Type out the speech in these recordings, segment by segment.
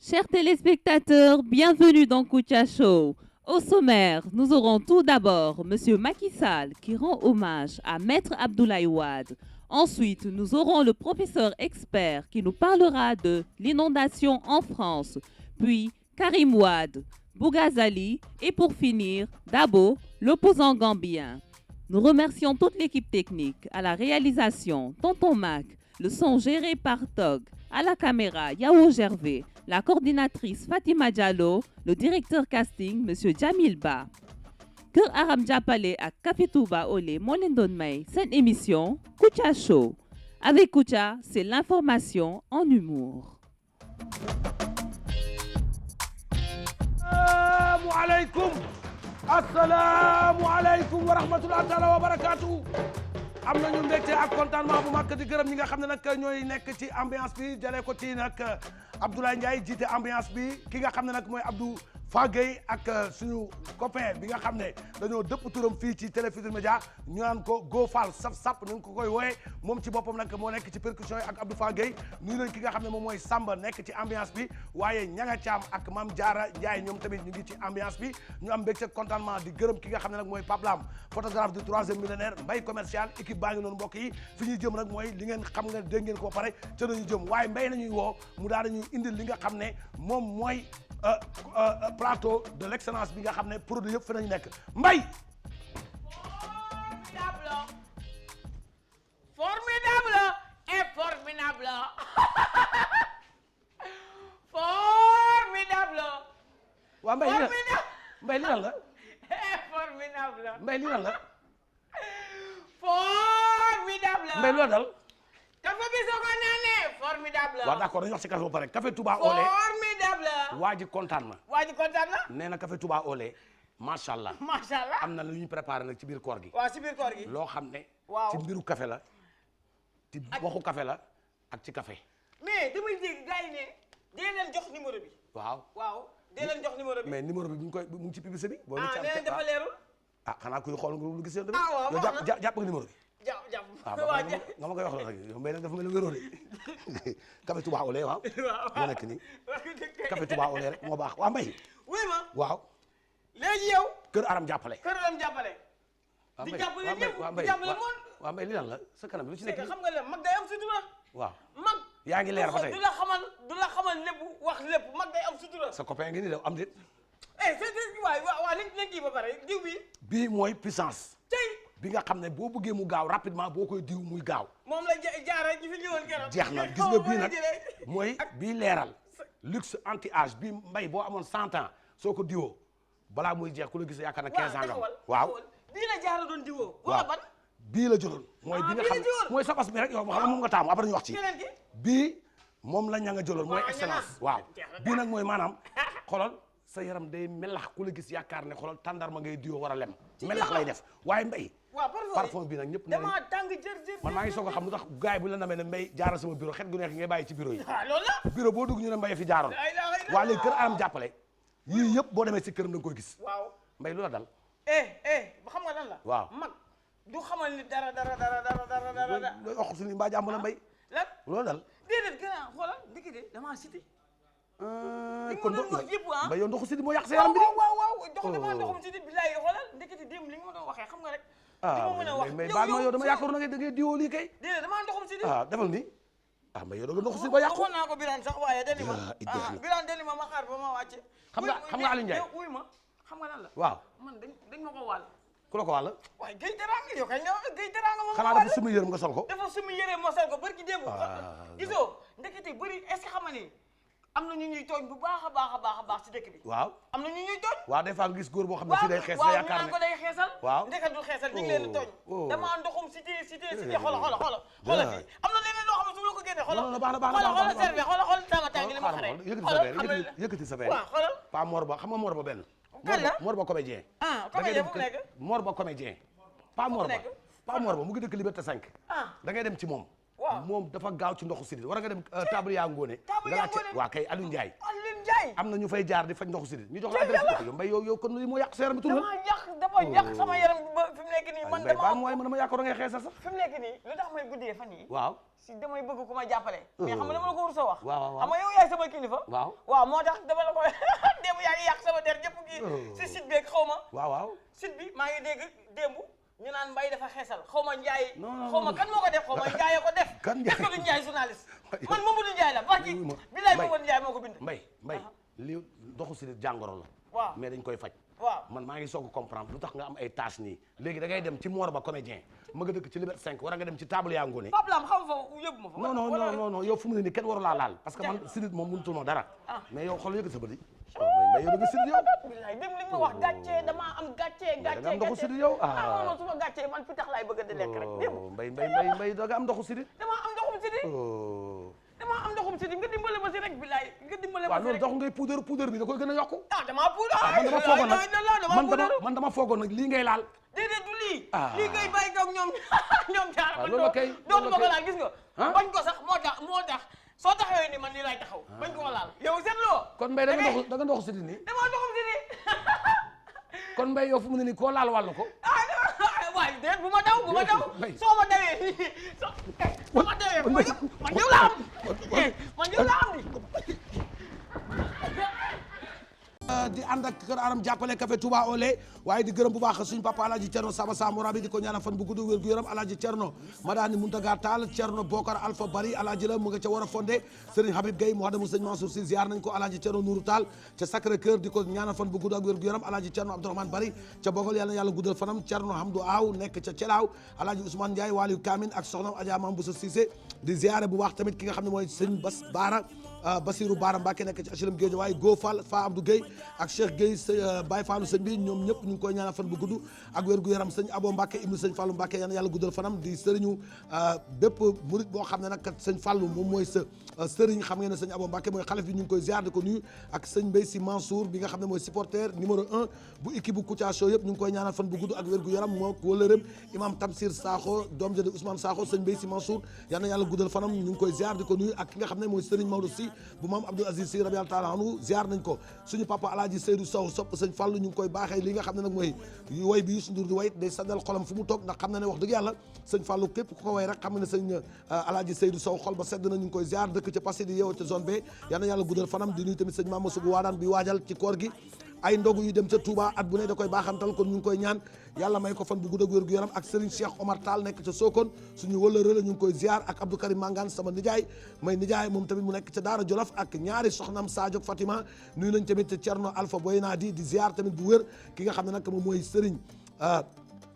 Chers téléspectateurs, bienvenue dans Kouthia Show. Au sommaire, nous aurons tout d'abord Monsieur Macky Sall qui rend hommage à Maître Abdoulaye Wade. Ensuite, nous aurons le professeur expert qui nous parlera de l'inondation en France. Puis Karim Wade, Bougazali et pour finir, Dabo, l'opposant gambien. Nous remercions toute l'équipe technique, à la réalisation, Tonton Mac, le son géré par Tog, à la caméra, Yao Gervais, la coordinatrice Fatima Diallo, le directeur casting, M. Jamil Ba. Kër Aram Diapale ak Café Touba Olé moo leen doon may seen émission Kouthia Show. Avec Kouthia, c'est l'information en humour. Assalaamu aleykum wa rahmatullahi taala wa barakaatu. Am nañu mbégte ak contentement bu mag di gërëm ñi nga xam ne nag ñooy nekk ci ambiance bi jëlee ko ci nag Abdoulaye Ndiaye jiite ambiance bi ki nga xam ne nag mooy Abdou Fagey ak suñu copain bi nga xam ne dañoo dëpp turam fii ci Télé Futurs Médias ñu naan ko Go Fall sap nu ko koy wooye moom ci boppam nag moo nekk ci percussion yi ak Abdou Fagey nuyu nañ ki nga xam ne moom mooy Samba nekk ci ambiance bi waaye Ñanga Thiam ak Mame Diarra Ndiaye ñoom tamit ñu ngi ci ambiance bi ñu am mbégte contentement di gërëm ki nga xam ne nag mooy Pape Lam photographe du troisième millénaire Mbaye commercial équipe baa ngi noonu mbokk yi fi ñuy jëm nag mooy li ngeen xam nga dégg ngeen ko ba pare ca nañu jëm waaye Mbaye nañuy woo mu daal dañuy indil li nga xam ne moom mooy plateau de l'excellence bi nga xam ne produit yëpp fi nañu nekk Mbaye. Formidable et formidable. Formidable. waa Mbaye li lan la. Formidable. Mbaye li lan la. Formidable. Mbaye lu la dal. café bi soo ko naanee formidable. waaw d'accord dañu wax ci café ba pare café Touba Olé. formidable. waa ji kontaan na. waa ji kontaan na. nee na café Touba Olé macha allah. macha allah am na lu ñu préparé nag ci biir koor gi. waaw ci biir koor gi. loo xam ne. waaw ci mbiru café la. ci waxu café la ak ci café. mais damay dégg gars yi ne dee leen jox numéro bi. waaw. waaw dee leen jox numéro bi. mais numéro bi mu ngi ci publicité bi. boo nee nañ dafa leerul. xanaa kuy xool nga lu gis yow tamit. waaw yow jàpp nga numéro bi. jàpp waaw nga ma koy wax loolu rek yow mbay nag dafa mel ni wéroo de café Touba Olé waaw. moo nekk nii café Touba Olé rek moo baax waa mbay. wuy ma waaw. léegi yow. Kër Aram jàppale. Kër Aram jàppale. di jàppale ñëpp di jàppale moom. waaw mbay li lan la sa kanam lu ci nekk. xam nga le mag day am sutura. waaw mag. yaa ngi leer ba tey du la xamal lépp wax lépp mag day am sutura. sa copain ngi nii de am déet. c'est waaw nañ kii ba pare diw bi. bii mooy puissance. tey. bi nga xam ne boo bëggee mu gaaw rapidement boo koy diw muy gaaw. moom la jaara ji fi ñëwoon keroog. jeex na gis nga bii nag mooy bii leeral. luxe anti âge bii mbay boo amoon 100 ans soo ko diwoo balaa muy jeex ku la gis yaakaar na 15 ans nga waaw bii la jaara doon diwoo. waaw ban. bii la jëloon. mooy bi nga xam ne mooy sa bas bi rek yow xam nga moom nga taamu après ñu wax ci. bii moom la ña nga jëloon mooy excellence. waaw bii nag mooy maanaam xolal sa yaram day melax ku la gis yaakaar ne xolal tàndarma ngay diwoo war a lem. melax lay def waaye mbay. waaw parfum bi nag ñëpp ne dama tàng jër man maa ngi soog a xam lu tax gars yi bu la namee ne mbay jaaral sama bureau xet gu neex ngay bàyyi ci bureau yi. loolu la. bureau boo dugg ñu ne mbay fi jaaroon. waa léegi Kër Aram jàppale yii yëpp boo demee si këram da nga koy gis. waaw mbay lu la dal. ba xam nga lan la. waaw mag du xamal ni dara. looy wax suñu mbaa jàmm la mbay. lan loolu dal. déedéet gën a xoolal dëkk de damaa cité. kon mbay yow ndoxu sidi moo yàq sa yaram bi. waaw damaa ndoxum sidi bilaay xoolal ndekete démb li nga ma doon waxee xam nga rek. mais baal ma yow dama yaakaaroon na da ngay diwoo lii kay. déedéet damaa ndoxum sidi. defal nii. mbay yow da nga ndoxu sidi ba yàqu. waxoon naa ko Birane sax waaye dani ma Birane dani ma xaar ba ma wàcce. xam nga Aliou Ndiaye wuy ma xam nga lan la. waaw man dañ ma ko wàll. ku la ko wàll. waaye Guèye Teranga yow kañ nga wax Guèye Teranga moom. xanaa dafa sumi yërëm nga sol ko. dafa sumi yërëm ma sol ko barki démb. gisoo ndekete bëri est-ce que xam nga ni am na ñu ñuy tooñ bu baax a baax ci dëkk bi. waaw am na ñu ñuy tooñ. waaw des fois nga gis góor boo xam ne si day xees nga yaakaar ne ko day xeesal. waaw ndeket du xeesal ñu ngi leen di tooñ. dama ndoxum cité xoolal fii am na leneen loo xam ne su ma la ko génnee xoolal. non baax na xoolal serve xoolal tàng tàng li ma xaree. yëkkati sa verre waaw xoolal. pas Mor Ba xam nga Mor Ba benn. kan la Mor Ba comédien. comédien fu mu nekk. Mor Ba comédien. pas Mor Ba mu ngi dëkk Liberté 5. da ngay dem ci moom. moom dafa gaaw ci ndoxu sidit war nga dem table yaa ngoone. waa kay Aliou Ndiaye. am na ñu fay jaar di faj ndoxu sidit ñu jox la adresse bi yow mbay yow kon lii moo yàq sa yaram bi tur dafa yàq sama yaram ba fi mu nekk nii man dama mooy man dama yaakaar ngay xeesal sax fi mu nekk nii lu tax may guddee fan yi waaw si damay bëgg ku ma jàppale mais xam nga dama la ko wur sa wax waaw xam nga yow yaay sama kilifa waaw moo tax dama la ko démb yaa ngi yàq sama der jëpp kii si site beeg xaw ma waaw site bi maa ngi dégg démb ñu naan Mbaye dafa xeesal xaw ma Ndiaye xaw ma kan moo ko def xaw ma Ndiaye ko def est-ce que du Ndiaye journaliste man Mamadou Ndiaye la barki bilaay Mamadou Ndiaye moo ko bind Mbaye li doxu si jàngoro la waaw mais dañ koy faj waaw man maa ngi soog a comprendre lu tax nga am ay tâches nii léegi da ngay dem ci Mor Ba comédien ma nga dëkk ci Liberté 5 war nga dem ci table yaa ngoone Pape Lam xam fa yóbbu ma fa non yow fu mu ne nii kenn waru laa laal parce que man sidit moom mënutuma dara mais yow xool yëg sa bëri mais yow da nga sidit yow bilaay dem li ma wax gàcce dama am gàcce da nga am ndoxu sidit yow non su ma gàccee man fi tax laay bëgg di lekk rek dem Mbaye da nga am ndoxu sidit dama am ndoxum sidit dama am ndoxum sidit nga dimbale ma si rek bilaay nga dimbale ma si rek waaw loolu tax ngay poudre bi da koy gën a yokku dama poudre man dama foogoon nag lii ngay laal déedéet du lii lii ngay bàyyi koog ñoom jaar loolu kay dootu ma ko laal gis nga bañ ko sax moo tax soo taxawee ni man nii lay taxaw bañ ko laal yow seetloo kon Mbaye da nga ndoxu sidit nii dama ndoxum sidit kon Mbaye yow fu mu ne nii koo laal wàll ko waaye déet bu ma daw soo ma dawee soo ma dawee man yow la am man yow la am di ànd ak kër Aram jàppale café Touba au lait waaye di gërëm bu baax suñu papa Alaaji Cerno Saba Samora bi di ko ñaanal fan bu gudd wér gu yaram Alaaji Cerno Madani Muntaga Taal Cerno Bokar Alpha Bari Alaaji la mu nga ca war a fondé Serigne Habib Gueye mu xadamu Serigne Mansour Sy ziar nañ ko Alaaji Cerno Nourou Taal ca Sacré Cœur di ko ñaanal fan bu gudd ak wér gu yaram Alaaji Cerno Abdourahmane Bari ca Bogol yàlla na yàlla guddal fanam Cerno Hamdou Aw nekk ca Celaaw Alaaji Ousmane Ndiaye Waliou Kamine ak soxnam Adja Mam Bousso Cissé di ziare bu baax tamit ki nga xam ne mooy Serigne Basirou Bara Mbacké nekk ci HLM Guédiawaye Go Fall Fa Abdou Gueye ak Cheikh Gueye Baye Fallou sëñ bi ñoom ñëpp ñu ngi koy ñaanal fan bu gudd ak wér gu yaram sëñ Abo Mbacké ibnu sëñ Fallou Mbacké yal na yàlla guddal fanam di sëriñu bépp murit boo xam ne nag kat sëñ Fallou moom mooy sa sëriñ xam ngeen ne sëñ Abo Mbacké mooy xalif bi ñu ngi koy ziar di ko nuyu ak sëñ Mbaye Sy Mansour bi nga xam ne mooy supporter numéro 1 bu équipe bu Kouthia Show yëpp ñu ngi koy ñaanal fan bu gudd ak wér gu yaram moo wëlërëm imam Tamsir Sakho doom jëde Ousmane Sakho sëñ Mbaye Sy Mansour yal na yàlla guddal fanam ñu ngi koy ziar di ko nuyu ak ki nga xam ne mooy sëriñ Maodo Sy bu maam Abdou Aziz Sy rabiyallahu taala anhu ziar nañ ko suñu papa Alaaji Seydou Sow sopp sëñ Fallou ñu ngi koy baaxee li nga xam ne nag mooy way bi Youssou Ndour di way day sandal xolam fu mu toog ndax xam na ne wax dëgg yàlla sëñ Fallou képp ku ko way rek xam ne sëñ Alaaji Seydou Sow xol ba sedd na ñu ngi koy ziar dëkk ca passé di yeewoo ca zone B yal na yàlla guddal fanam di nuyu tamit sëñ Mama Sougou Waadaan bi waajal ci koor gi ay ndogu yu dem ca Touba at bu ne da koy baaxantal kon ñu ngi koy ñaan yàlla may ko fan bu gudd ak wér gu yaram ak Serigne Cheikh Omar Tall nekk ca Sokone suñu wëlërë la ñu ngi koy ziar ak Abdou Karim Mangane sama nijaay may nijaay moom tamit mu nekk ca Daara Jolof ak ñaari soxnam Sadio Fatima nuyu nañ tamit Thierno Alpha Boyna di ziar tamit bu wér ki nga xam ne nag moom mooy Serigne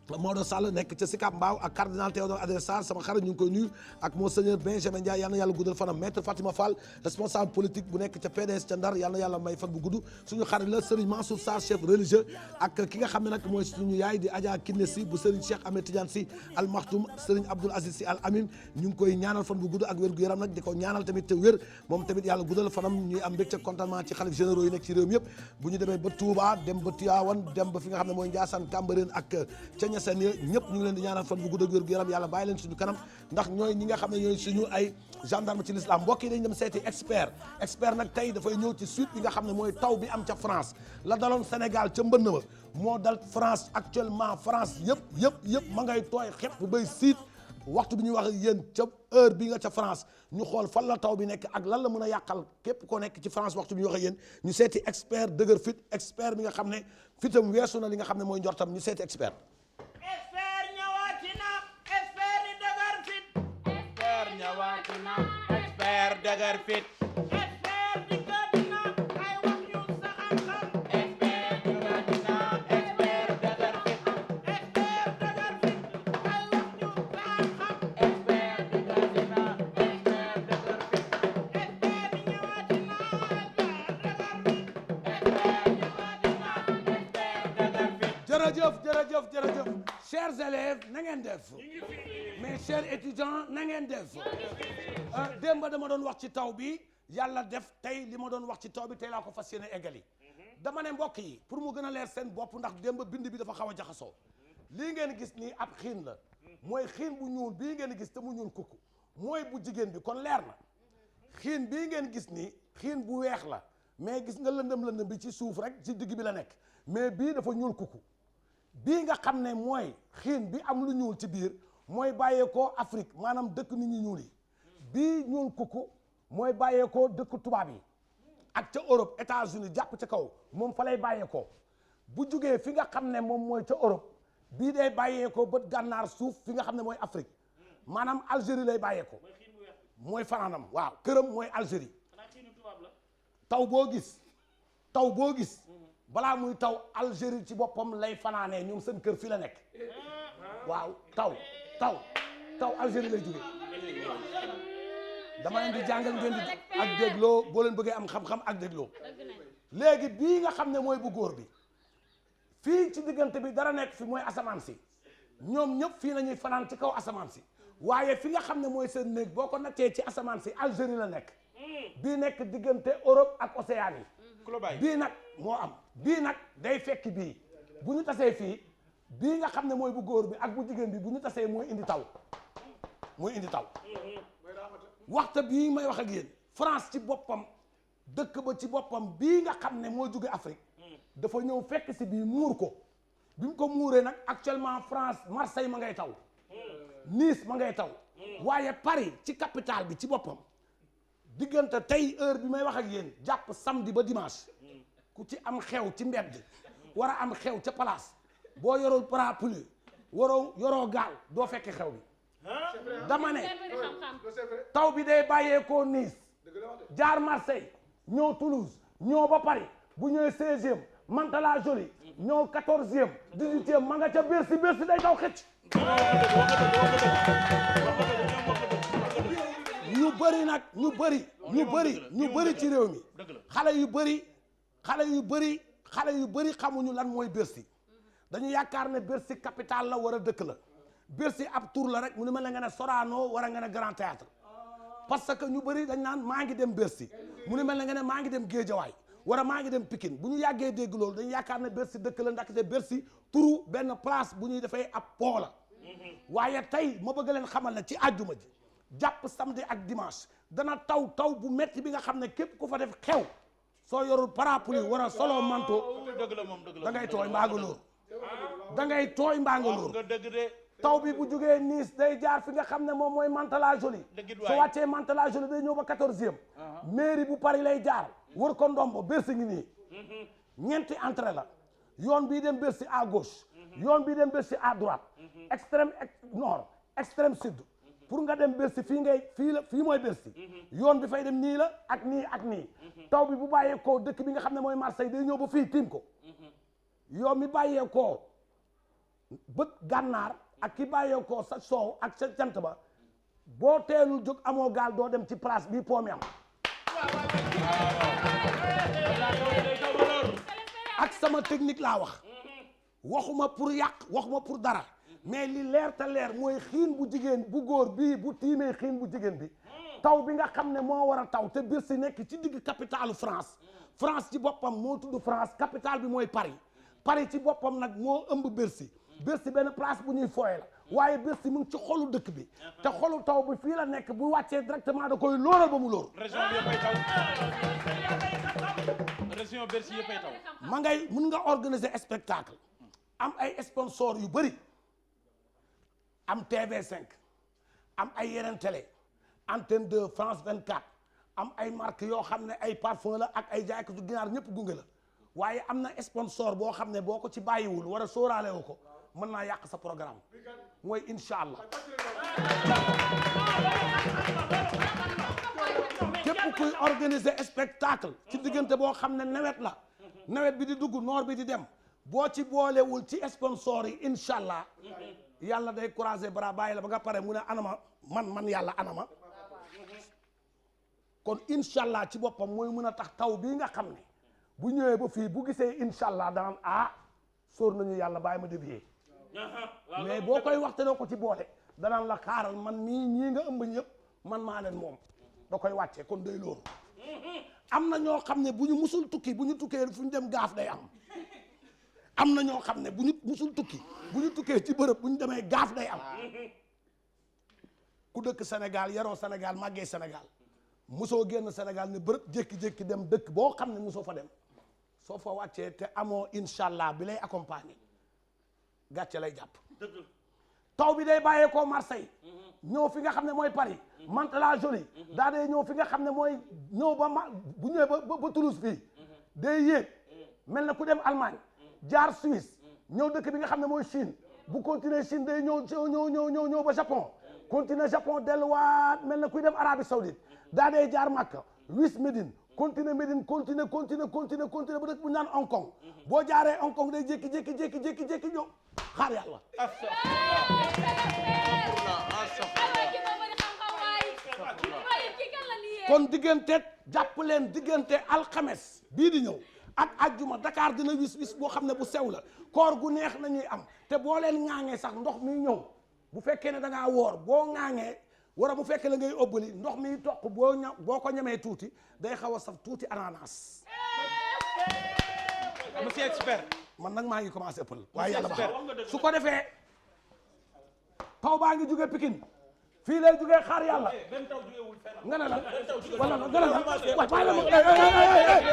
Maodo Sall nekk ca Sicap Mbao ak cardinal Théodore Adrien Sarr sama xarit ñu ngi koy nuyu ak monseigneur Benjamin Ndiaye yal na yàlla guddal fanam maître Fatima Fall responsable politique bu nekk ca PDS ca Ndar yal na yàlla may fan bu gudd suñu xarit la Serigne Mansour Sarr chef religieux ak ki nga xam ne nag mooy suñu yaay di Adja Kiné Sy bu Serigne Cheikh Ahmed Tidiane Sy Al Maktoum Serigne Abdoul Aziz Sy Al Amin ñu ngi koy ñaanal fan bu gudd ak wér gu yaram nag di ko ñaanal tamit te wér moom tamit yàlla guddal fanam ñuy am mbégte contentement ci xalif généraux yi nekk ci réew mi yëpp bu ñu demee ba Touba dem ba Tivaouane dem ba fi nga xam ne mooy Ndiassane Cambérène ak ca Niassène ñëpp ñu ngi leen di ñaanal fan bu gudd ak wér gu yaram yàlla bàyyi leen suñu kanam ndax ñooy ñi nga xam ne ñooy suñu ay gendarme ci l'islam mbokk yi dañ dem seeti expert nag tey dafay ñëw ci suite bi nga xam ne mooy taw bi am ca France la daloon Sénégal ca mbënn ma moo dal France actuellement France yëpp ma ngay tooy xepp bay siit waxtu bi ñuy wax yéen ca heure bi nga ca France ñu xool fan la taw bi nekk ak lan la mën a yàqal képp koo nekk ci France waxtu bi ñuy wax yéen ñu seeti expert dëgër fit expert bi nga xam ne fitam weesu na li nga xam ne mooy njortam ñu seeti expert expert dëgër fit expert dina ay wax yu saxam xam expert dina expert dëgër fit expert dëgër fit ay wax yu saxam xam expert dina expert dëgër fit expert ñëwatina jërëjëf chers élèves na ngeen def mes chers étudiants na ngeen def démb dama doon wax ci taw bi yàlla def tey li ma doon wax ci taw bi tey laa ko fas yéene eggali dama ne mbokk yi pour mu gën a leer seen bopp ndax démb bind bi dafa xaw a jaxasoo lii ngeen gis nii ab xiin la mooy xiin bu ñuul bii ngeen gis te mu ñuul kukku mooy bu jigéen bi kon leer na xiin bii ngeen gis nii xiin bu weex la mais gis nga lëndëm bi ci suuf rek ci digg bi la nekk mais bii dafa ñuul kukku bii nga xam ne mooy xiin bi am lu ñuul ci biir mooy bàyyeekoo Afrique maanaam dëkk nit ñu ñuul yi bii ñuul kukku mooy bàyyeekoo dëkk tubaab yi ak ca Europe États-Unis jàpp ca kaw moom fa lay bàyyeekoo bu jugee fi nga xam ne moom mooy ca Europe bii day bàyyeekoo bët gànnaar suuf fi nga xam ne mooy Afrique maanaam Algérie lay bàyyeekoo mooy fanaanam waaw këram mooy Algérie taw boo gis balaa muy taw Algérie ci boppam lay fanaanee ñoom seen kër fi la nekk waaw taw Algérie lay jógee dama leen di jàngal ngeen di ak dégloo boo leen bëggee am xam-xam ak dégloo léegi bii nga xam ne mooy bu góor bi fii ci diggante bi dara nekk fi mooy asamaan si ñoom ñëpp fii nañuy fanaan ci kaw asamaan si waaye fi nga xam ne mooy seen néeg boo ko nattee ci asamaan si Algérie la nekk bii nekk diggante Europe ak Océanie bii nag moo am bii nag day fekk bii bu ñu tasee fii bii nga xam ne mooy bu góor bi ak bu jigéen bi bu ñu tasee mooy indi taw waxta bii may wax ak yéen France ci boppam dëkk ba ci boppam bii nga xam ne moo jóge Afrique dafa ñëw fekk si bii muur ko bi mu ko muuree nag actuellement France Marseille ma ngay taw Nice ma ngay taw waaye Paris ci capitale bi ci boppam diggante tey heure bi may wax ak yéen jàpp samedi ba dimanche ku ci am xew ci mbedd war a am xew ca place boo yorul parapluie yoroo gaal doo fekke xew bi dama ne taw bi day bàyyeekoo Nice jaar Marseille ñëw Toulouse ñëw ba Paris bu ñëwee 16e Mantes-la Jolie ñëw 14e 18e ma nga ca Bercy day taw xëcc ñu bëri nag ñu bëri ci réew mi xale yu bëri xamuñu lan mooy Bercy dañu yaakaar ne Bercy capitale la war a dëkk la Bercy ab tour la rek mu ne ma la nga ne Sorano war a nga ne Grand Théâtre parce que ñu bëri dañ naan maa ngi dem Bercy mu ne mel na nga ne maa ngi dem Géejawaay wala maa ngi dem Pikine bu ñu yàggee dégg loolu dañu yaakaar ne Bercy dëkk la ndaxte Bercy turu benn place bu ñuy defee ab pont la waaye tey ma bëgg leen xamal ne ci àjjuma ji jàpp samedi ak dimanche dana taw bu metti bi nga xam ne képp ku fa def xew soo yorul parapluie war a solo manteau da ngay tooy mbaa nga lóor taw bi bu jógee Nice day jaar fi nga xam ne moom mooy Mantes-la Jolie soo wàccee Mantes-la Jolie day ñëw ba 14e mairie bu Paris lay jaar wër ko ndombo Bercy ngi nii ñeenti entrée la yoon bii dem Bercy à gauche yoon bii dem Bercy à droite extrême nord extrême sud pour nga dem Bercy fii mooy Bercy yoon bi fay dem nii la ak nii taw bi bu bàyyeekoo dëkk bi nga xam ne mooy Marseille day ñëw ba fii tiim ko yoon mi bàyyeekoo bët gànnaar ak ki bàyyeekoo sa soow ak sa jant ba boo teelul jóg amoo gaal doo dem ci place bii po mi am ak sama technique laa waxuma pour yàq waxuma pour dara mais li leer te leer mooy xiin bu jigéen bu góor bii bu tiimee xiin bu jigéen bi taw bi nga xam ne moo war a taw te Bercy nekk ci digg capitalu France ci boppam moo tudd France capitale bi mooy Paris ci boppam nag moo ëmb Bercy benn place bu ñuy fooye la waaye Bercy mu ngi ci xolu dëkk bi te xolu taw bi fii la nekk bu wàccee directement da koy lóoral ba mu lóor région Bercy yëppay taw ma ngay mun nga organiser spectacle am ay sponsor yu bëri am TV5 am ay yeneen télé Antenne 2 France 24 am ay marque yoo xam ne ay parfum la ak ay jaaykatu ginaar ñëpp gunge la waaye am na sponsor boo xam ne boo ko ci bàyyiwul war a sóoraale wu ko mën naa yàq sa programme mooy incha allah képp kuy organiser spectacle ci diggante boo xam ne nawet bi di dugg noor bi di dem boo ci boolewul ci sponsor yi incha allah yàlla day croiser bras bàyyi la ba nga pare mu ne anama man yàlla anama kon incha allah ci boppam mooy mën a tax taw bii nga xam ne bu ñëwee ba fii bu gisee incha allah danaan sóor nañu yàlla bàyyi ma dévier mais boo koy waxte doo ko ci boole danaan la xaaral man ñii nga ëmb ñëpp man maa leen moom da koy wàccee kon day loolu am na ñoo xam ne bu ñu musul tukki bu ñu tukkee fu ñu dem gaaf day am na ñoo xam ne bu ñu musul tukki bu ñu tukkee ci bërëb bu ñu demee gaaf day am ku dëkk Sénégal yaroo Sénégal màggee Sénégal musoo génn Sénégal ne bërëb jékki-jékki dem dëkk boo xam ne musoo fa dem soo fa wàccee te amoo incha allah bi lay accompagner gàcce lay jàpp taw bi day bàyyeekoo Marseille ñëw fi nga xam ne mooy Paris Mantes-la-Jolie daa dee ñëw fi nga xam ne mooy ñëw bu ñëwee ba Toulouse fii day yéeg mel na ku dem Allemagne jaar Suisse ñëw dëkk bi nga xam ne mooy Chine bu continuer Chine day ñëw ba Japon continuer Japon delluwaat mel na kuy dem Arabie Saoudite daa dee jaar Makka wis Médine continuer Médine continuer ba dëkk bu ñu naan Hong Kong boo jaaree Hong Kong day jékki-jékki ñëw xaar yàlla kon diggante jàpp leen diggante alxames bii di ñëw ak ajjuma Dakar dina wis boo xam ne bu sew la koor gu neex nañuy am te boo leen ŋaaŋee sax ndox mi ñëw bu fekkee ne da ngaa woor boo ŋaaŋee wara bu fekkee la ngay ëbbali ndox mi toq boo ko ñamee tuuti day xaw a saf tuuti ananas. monsieur expert. man nag maa ngi commencé ëppal waaye yàlla baax su ko defee taw baa ngi jóge Pikine fii lay jógee xaar yàlla nga ne la wala nga ne la waaye bàyyi la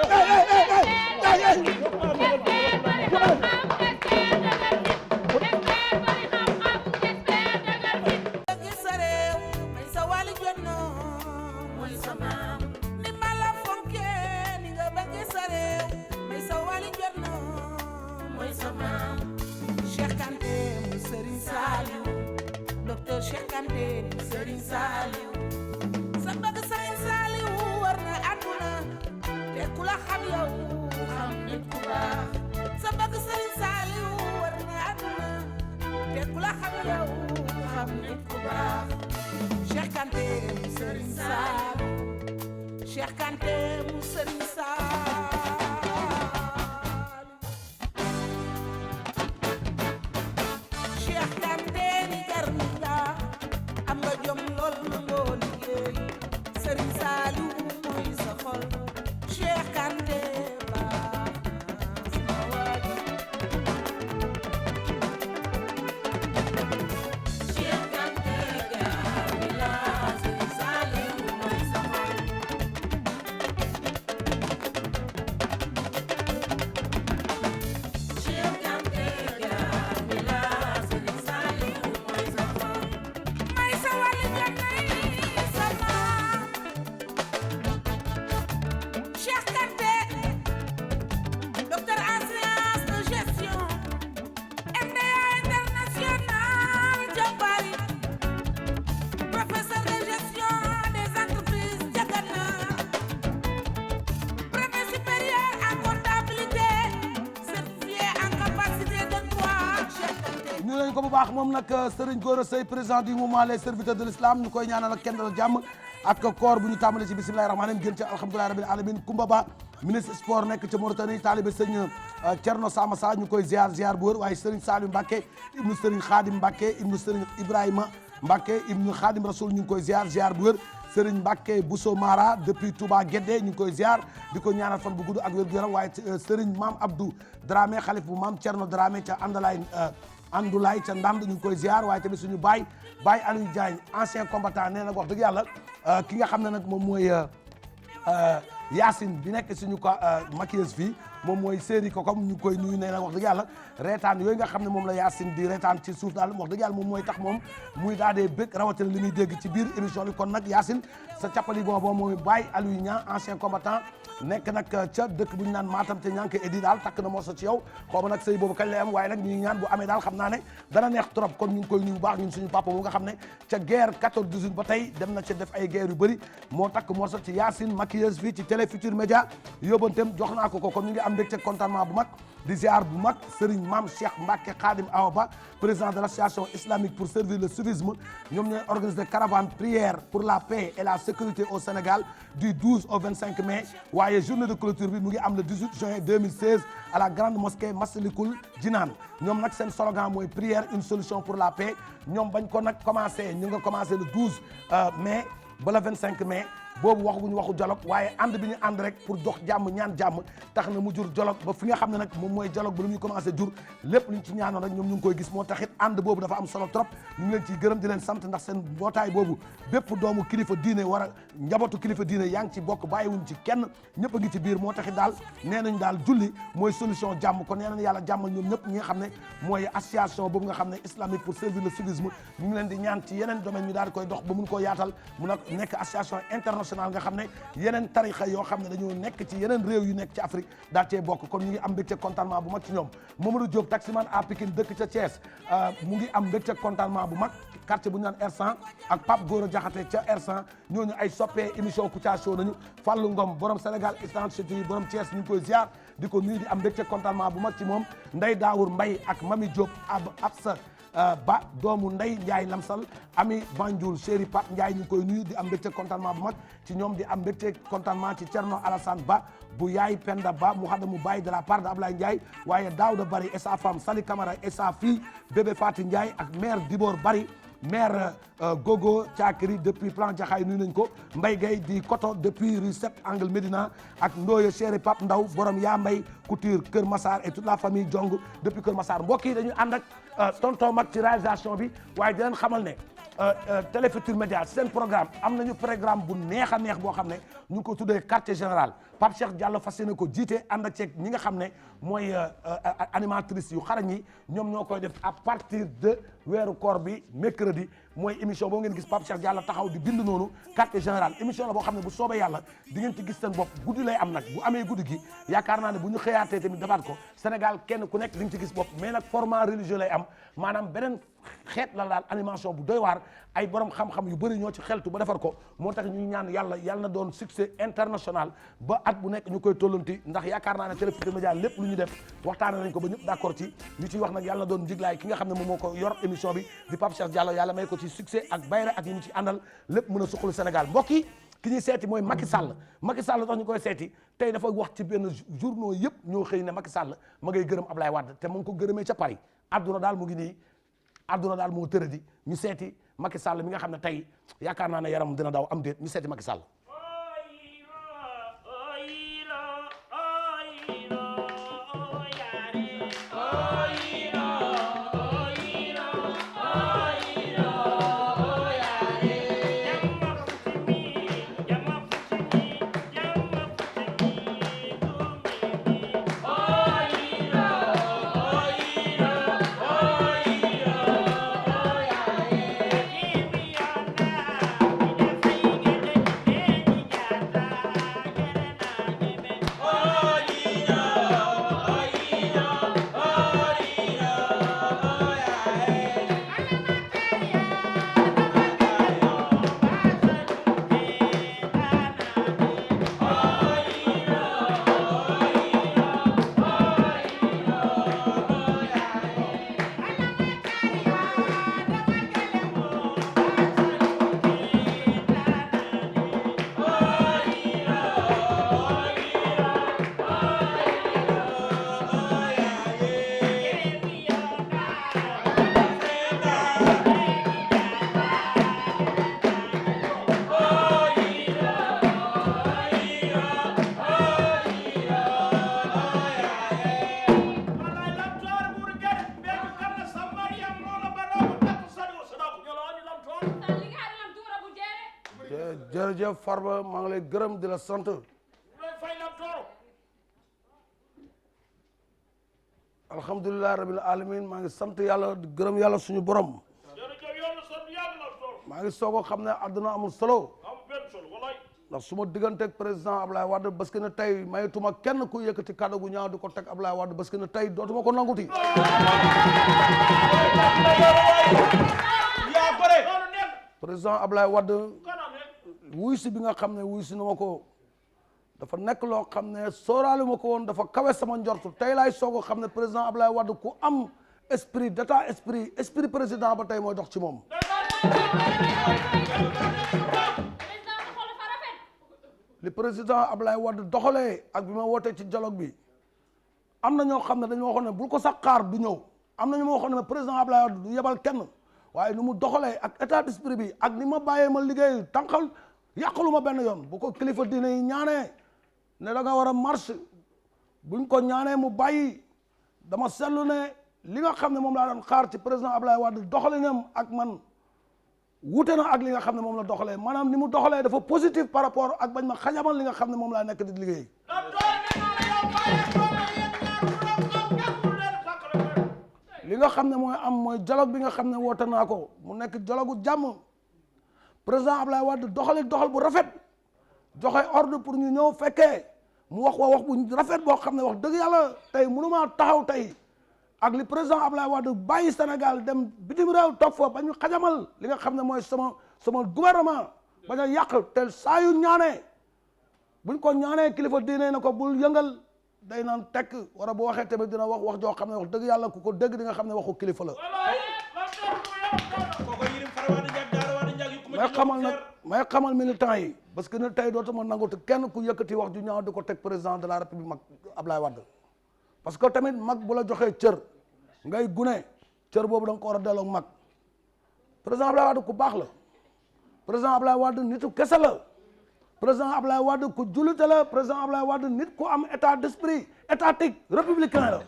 Cheikh Kanté Serigne Saliou sa bëgg Serigne Saliou war na àdduna te ku la xam yow xam nit ku baax sa bëgg Serigne Saliou war na àdduna te ku la xam yow xam nit ku baax Cheikh Kanté Serigne Saliou Cheikh Kanté mu Serigne Saliou Cheikh Kanté ni jar nga am nga jom lool nangoo liggéey Serigne Saliou mooy sa xol Cheikh Kanté baax na sama waaj Cheikh Kanté gaami la Serigne Saliou mooy sa xol Cheikh Kanté gaami la Serigne Saliou mooy sa xol may sa wàllu jannay sama Cheikh Kanté docteur en sciences de gestion MBA international ca Paris professeur de gestion des entreprises ca Ghana brevet supérieur en comptabilité certifié en capacité de droit Cheikh Kanté ñu leen ko bu baax moom nag Serigne Gora Seye président du mouvement les serviteurs de l'islam ñu koy ñaanal ak kenn dal jàmm ak koor bu ñu tàmbale ci bismillahi rahmaani rahim gën ci alhamdulillahi rabbil alamin Koumba Ba ministre sport nekk ci Mauritanie taalibe sëñ Thierno Samassa ñu koy ziar bu wër waaye Serigne Saliou Mbacké ibnu Serigne Khadim Mbacké ibnu Serigne Ibrahima Mbacké ibnu Khadim Rasoul ñu ngi koy ziar bu wër Serigne Mbacké Bousso Mara depuis Touba Guédé ñu ngi koy ziar di ko ñaanal fan bu gudd ak wér gu yaram waaye Serigne Mame Abdou Dramé xalif bu Mame Thierno Dramé ca Andulaay ca Ndand ñu ngi koy ziar waaye tamit suñu baay Aliou Diagne ancien combattant nee na wax dëgg yàlla ki nga xam ne nag moom mooy Yacine bi nekk suñu ko maquilleuse fii moom mooy série ko comme ñu koy nuyu nee na wax dëgg yàlla reetaan yooyu nga xam ne moom la Yacine di reetaan ci suuf daal wax dëgg yàlla moom mooy tax moom muy daa dee bëgg rawatina li muy dégg ci biir émission bi kon nag Yacine sa cappali boobu mooy Baye Aliou Niang ancien combattant nekk nag ca dëkk bu ñu naan Matam te ñànk edi daal takk na morso ci yow xaw ma nag sëy boobu kañ lay am waaye nag ñu ngi ñaan bu amee daal xam naa ne dana neex trop kon ñu ngi koy nuyu bu baax ñun suñu papa mu nga xam ne ca guerre 14-18 ba tey dem na ca def ay guerre yu bëri moo takk morso ci Yacine maquilleuse fii ci Télé Futurs Médias yóbbantem jox naa ko kon ñu ngi am mbégte contentement bu mag di ziar bu mag Serigne Mame Cheikh Mbacké Khadim Awa Ba président de l'association islamique pour servir le soufisme ñoom ñooy organiser caravane prière pour la paix et la sécurité au Sénégal du 12 au 25 mai waaye journée de clôture bi mu ngi am le 18 juin 2016 à la grande mosquée Massalikul Jinaan ñoom nag seen slogan mooy prière une solution pour la paix ñoom bañ ko nag commencé ñu nga commencé le 12 mai ba le 25 mai boobu waxuñu waxu dialogue waaye ànd bi ñu ànd rek pour dox jàmm ñaan jàmm tax na mu jur dialogue ba fi nga xam ne nag moom mooy dialogue ba lu ñuy commencé jur lépp lu ñu ci ñaanoon rek ñoom ñu ngi koy gis moo taxit ànd boobu dafa am solo trop ñu ngi leen ciy gërëm di leen sant ndax seen mbootaay boobu bépp doomu kilifa diine war a njabootu kilifa diine yaa ngi ci bokk bàyyiwuñ ci kenn ñëpp a ngi ci biir moo taxit daal nee nañ daal julli mooy solution jàmm kon nee nañ yàlla jàmmal ñoom ñëpp ñi nga xam ne mooy association boobu nga xam ne islamique pour servir le civisme ñu ngi leen di ñaan ci yeneen domaine ñu daal di koy dox ba mun koo yaatal mu nekk association internationale nga xam ne yeneen tarixa yoo xam ne dañoo nekk ci yeneen réew yu nekk ci Afrique daal cee bokk kon ñu ngi am mbégte contentement bu mag ci ñoom Mamadou Diop taximan à Pikine dëkk ca Thiès mu ngi am mbégte contentement bu mag quartier bu ñu naan R100 ak Pape Gora Diakhaté ca R100 ñooñu ay soppee émission Kouthia Show nañu Fallou Ngom borom Sénégal Institute borom Thiès ñu ngi koy ziar di ko nuyu di am mbégte contentement bu mag ci moom Ndeye Daour Mbaye ak Mami Diop Absa Ba doomu Ndey Ndiaye Lamsal Ami Banjul chéri Pape Ndiaye ñu ngi koy nuyu di am mbégte contentement bu mag ci ñoom di am mbégte contentement ci Thierno Alassane Ba bu yaay Penda Ba mu xadamu Baye de la part de Ablaye Ndiaye waaye Daouda Bari et sa femme Sali Camara et sa fille bébé Fatou Ndiaye ak mère Dibor Bari maire Gogo Thiakri depuis plan Jaxaay nuyu nañ ko Mbaye Gueye di Koto depuis rue 7 angle Médina ak Ndoye chéri Pape Ndaw borom yaa Mbay Couture Kër Massar et toute la famille Jong depuis Kër Massar mbokk yi dañuy ànd ak tonton Mag ci réalisation bi waaye di leen xamal ne Télé Futurs Médias seen programme am nañu programme bu neex a neex boo xam ne ñu ngi ko tuddee quartier général Pape Cheikh Diallo fas yéene ko jiite ànd ak ceeg ñi nga xam ne mooy animatrice yu xarañ yi ñoom ñoo koy def à partir de weeru koor bi mercredi mooy émission boo ngeen gis Pape Cheikh Diallo taxaw di bind noonu quartier général émission la boo xam ne bu soobee yàlla di ngeen ci gis seen bopp guddi lay am nag bu amee guddi gi yaakaar naa ne bu ñu xëyaatee tamit defaat ko Sénégal kenn ku nekk di nga ci gis bopp mais nag format religieux lay am maanaam beneen xeet la daal animation bu doy waar ay borom xam-xam yu bëri ñoo ci xeltu ba defar ko moo tax ñuy ñaan yàlla na doon succès international ba at bu nekk ñu koy tollanti ndax yaakaar naa ne Télé Futurs Médias lépp lu ñu def waxtaane nañ ko ba ñëpp d'accord ci ñu ciy wax nag yàlla na doon njiglaay ki nga xam ne moom moo ko yor émission bi di Pape Cheikh Diallo yàlla may ko ci succès ak bayre ak yi mu ci àndal lépp mën a suqalu Sénégal mbokk yi ki ñuy seeti mooy Macky Sall Macky Sall tax ñu koy seeti tey dafa wax ci benn journaux yëpp ñoo xëy ne Macky Sall ma ngay gërëm Ablaye Wade te mu ngi ko gërëmee ca Paris adduna daal mu ngi nii adduna daal moo tëradi ñu seeti Macky Sall mi nga xam ne tey yaakaar naa ne yaram dina daw am déet ñu seeti Macky Sall jërëjëf Farba maa ngi lay gërëm di la sant alhamdulilah rabil alamin maa ngi sant yàlla di gërëm yàlla suñu borom maa ngi soog a xam ne àdduna amul solo ndax su ma digganteeg président Ablaye Wade parce que ne tey maytuma kenn ku yëkkati kàddu gu ñaaw di ko teg Ablaye Wade parce que ne tey dootuma ko nanguti président Ablaye Wade wuy si bi nga xam ne wuy si na ma ko dafa nekk loo xam ne sóoraale ma ko woon dafa kawe sama njortu tey laay soog a xam ne président Ablaye Wade ku am esprit d'état esprit président ba tey mooy dox ci moom li président Ablaye Wade doxalee ak bi ma wootee ci dialogue bi am na ñoo xam ne dañu waxoon ne bul ko sax xaar du ñëw am na ñu ma waxoon ne président Ablaye Wade du yebal kenn waaye nu mu doxalee ak état d'esprit bi ak ni ma bàyyee ma liggéey tànqal yàqalu ma benn yoon bu ko kilifa diine yi ñaanee ne da nga war a marche buñ ko ñaanee mu bàyyi dama seetlu ne li nga xam ne moom laa doon xaar ci président Abdoulaye Wade doxalinam ak man wute na ak li nga xam ne moom la doxalee maanaam ni mu doxalee dafa positif par rapport ak bañ ma xajamal li nga xam ne moom laa nekk di liggéey. li nga xam ne mooy am mooy dialogue bi nga xam ne woote naa ko mu nekk dialogue jàmm président Abdoulaye Wade doxal bu rafet joxe ordre pour ñu ñëw fekkee mu wax bu rafet boo xam ne wax dëgg yàlla tey mënuma taxaw tey ak li président Abdoulaye Wade bàyyi Sénégal dem bitim réew toog fa ba ñu xajamal li nga xam ne mooy sama gouvernement bañ a yàq te saa yu ñaanee buñ ko ñaanee kilifa diine na ko bul yëngal day naan tekk wala bu waxee tamit dina wax joo xam ne wax dëgg yàlla ku ko dégg di nga xam ne waxu kilifa la. may xamal militant yi parce que ne tey dootuma nangu te kenn ku yëkkati wax ju ñaaw di ko teg président de la république mag Abdoulaye Wade parce que tamit mag bu la joxee cër ngay gune cër boobu da nga ko war a delloo mag président Abdoulaye Wade ku baax la président Abdoulaye Wade nitu kese la président Abdoulaye Wade ku jullite la président Abdoulaye Wade nit ku am état d'esprit étatique républicain la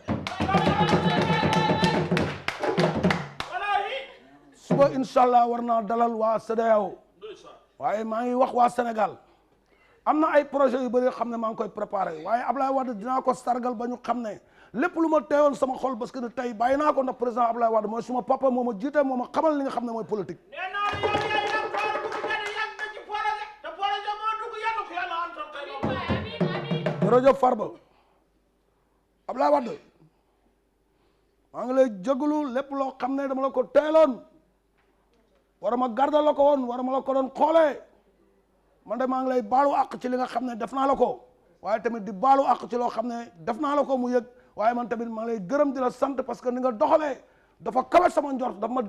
suba incha allah war naa dalal waa CEDEAO waaye maa ngi wax waa Sénégal am na ay projet yu bëri yoo xam ne maa ngi koy préparé waaye Abdoulaye Wade dinaa ko sargal ba ñu xam ne lépp lu ma teewoon sama xol parce que ne tey bàyyi naa ko ndax président Abdoulaye Wade mooy suma papa moo ma jiite moo ma xamal li nga xam ne mooy politique. jërëjëf Farba Abdoulaye Wade maa ngi lay jégalu lépp loo xam ne dama la ko teeloon war ma gardal la ko woon war ma la ko doon xoolee man de maa ngi lay baalu àq ci li nga xam ne def naa la ko waaye tamit di baalu àq ci loo xam ne def naa la ko mu yëg waaye man tamit maa ngi lay gërëm di la sant parce que ni nga doxalee dafa kawe sama njort daf ma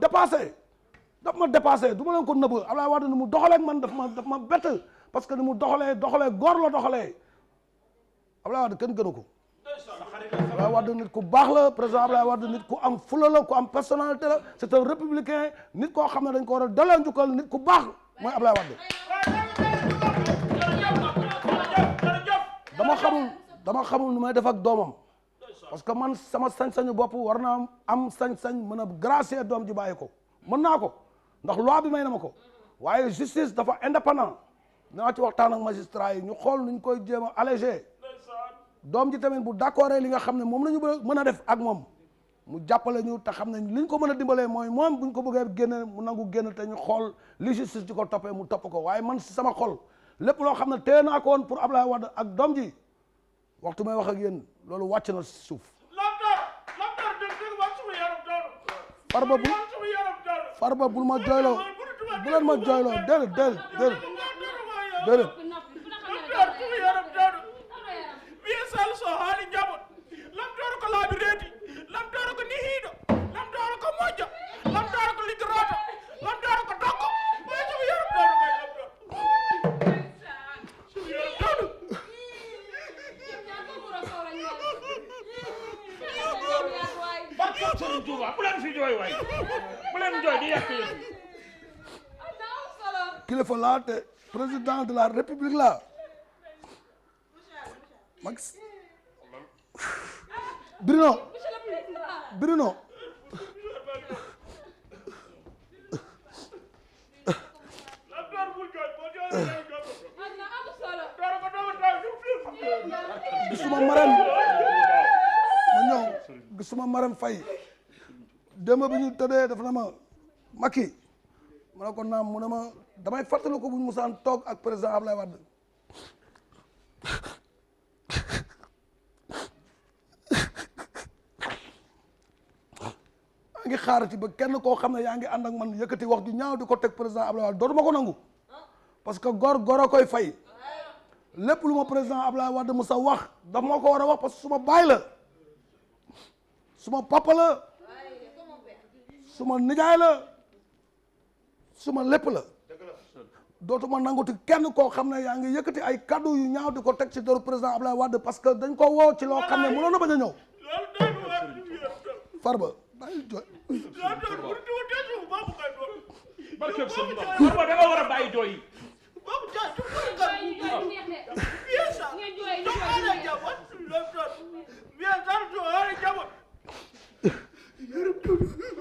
dépassé du ma leen ko nëbb Abdoulaye Wade ni mu doxalee ak man daf ma bett parce que ni mu doxalee góor la doxalee Abdoulaye Wade kenn gënu ko Abdoulaye Wade nit ku baax la président Abdoulaye Wade nit ku am fula la ku am personnalité la c'est un républicain nit koo xam ne dañ ko war a delloo njukkal nit ku baax mooy Abdoulaye Wade dama xamul nu may def ak doomam parce que man sama sañ-sañu bopp war naa am sañ-sañ mën a gracier doom ji bàyyi ko mën naa ko ndax loi bi may na ma ko waaye justice dafa indépendant dinaa ci waxtaan ak magistrat yi ñu xool nuñ koy jéem a allégé doom ji tamit bu d'accord li nga xam ne moom la ñu mën a def ak moom mu jàppale ñu te xam ne li ñu ko mën a dimbalee mooy moom bu ñu ko bëggee génne mu nangu génn te ñu xool li justice di ko toppee mu topp ko waaye man si sama xol lépp loo xam ne téye naa ko woon pour Abdoulaye Wade ak doom ji waxtu may wax ak yéen loolu wàcc na si suuf. Farba bul ma jooyloo bu leen ma jooyloo déedéet sal so haali jabot lamtoro ko laabi reedi lamtoro ko nihiiɗo lamtoro ko moƴƴo lamtoro ko liggoroto lamtoro ko dokko ɓoy somo yerotoɗo ngay lamtoro Serigne Touba bu leen fi jooy waay bu leen jooy di yàq yëf kilifa laa te président de la république la Max Bruno gisuma Marème Faye démb bi ñu tëddee daf na ma Macky ma ne ko naam mu ne ma damay fàttali ko bu ñu musaan toog ak président Abdoulaye Wade ngi xaarati ba kenn koo xam ne yaa ngi ànd ak man yëkkati wax ju ñaaw di ko teg président Abdoulaye Wade dootuma ko nangu parce que góor a koy fay lépp lu ma président Abdoulaye Wade mu sa wax daf ma ko war a wax parce que suma baay la suma papa la suma nijaay la suma lépp la dootuma nanguti kenn koo xam ne yaa ngi yëkkati ay kaddu yu ñaaw di ko teg ci dooru président Abdoulaye Wade parce que dañ ko woo ci loo xam ne mënoon na bañ a ñëw Farba bàyyi jooy. barke sëñ Ba da nga war a bàyyi jooy yi.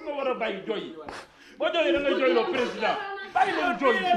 nga war a bàyyi jooy yi boo jooyee da ngay jooyloo président bàyyi leen jooy yi.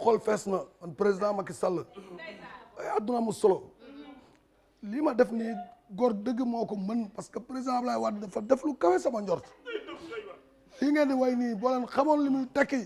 xool fees na man président Macky Sall ay adduna mu solo lii ma def nii góor dëgg moo ko mën parce que président Abdoulaye Wade dafa def lu kawe sama njort lii ngeen di way nii boo leen xamoon li muy tekki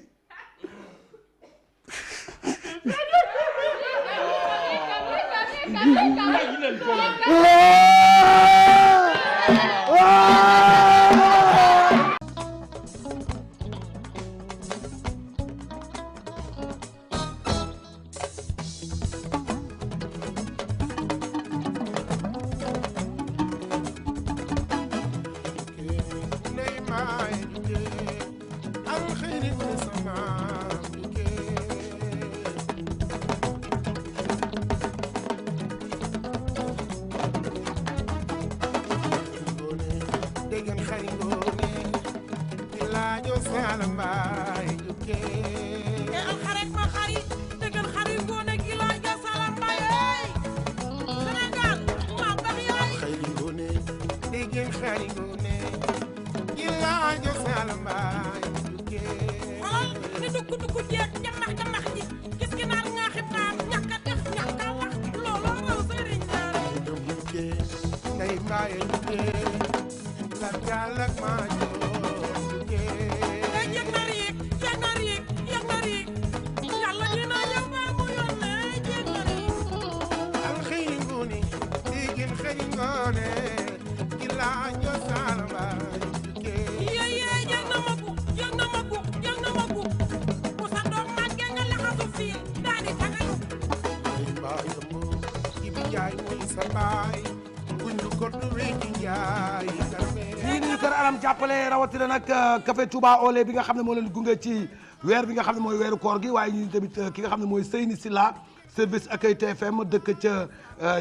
jàppale rawatina nag café Touba Olé bi nga xam ne moo leen gunge ci weer bi nga xam ne mooy weeru koor gi waaye ñu tamit ki nga xam ne mooy Seyni Silla service accueil TFM dëkk ca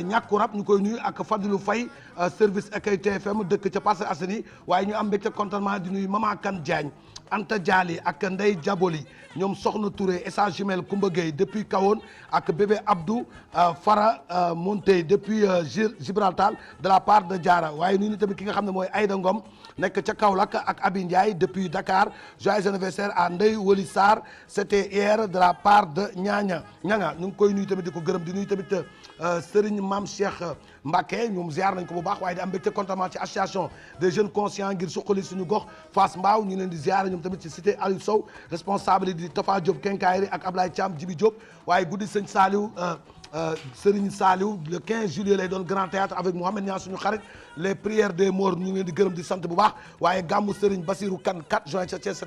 ñàkkurab ñu koy nuyu ak Fadilou Faye service accueil TFM dëkk ca Parcelles Assainies waaye ñu am mbégte contentement di nuyu Mama Kane Diagne Anta Diali ak Ndeye Diaboli ñoom Soxna Touré et sa jumelle Koumba Gueye depuis Kahone ak bébé Abdou Fara Montey depuis Gibraltar de la part de Diarra waaye nuyu tamit ki nga xam ne mooy Aïda Ngom nekk ca Kaolack ak Abi Ndiaye depuis Dakar joyeux anniversaire à Ndeye Woli Sarr c'était hier de la part de ñanga ñu ngi koy nuyu tamit di ko gërëm di nuyu tamit Serigne Mame Cheikh Mbacké ñoom ziar nañ ko bu baax waaye di am mbégte contentement ci association des jeunes conscients ngir suqali suñu gox Fass Mbao ñu leen di ziar ñoom tamit ci cité Aliou Sow responsable di Tafa Diop Kenkayri ak Ablaye Thiam Djibi Diop waaye guddi sëñ Saliou Serigne Saliou le 15 juillet lay doon grand théâtre avec Mouhamed Niang suñu xarit les prières des morts ñu ngi leen di gërëm di sant bu baax waaye gàmmu Serigne Bassirou Kane 4 juin ca Thiès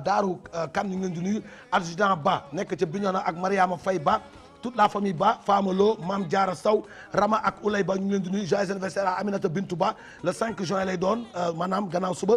Daaru Kane ñu ngi leen di nuyu adjudant Ba nekk ca Bignona ak Mariama Faye Ba toute la famille Ba Fama Lo Mame Diarra Sow Rama ak Oulay Ba ñu ngi leen di nuyu joyeux anniversaire à Aminata Bintou Ba le 5 juin lay doon maanaam gannaaw suba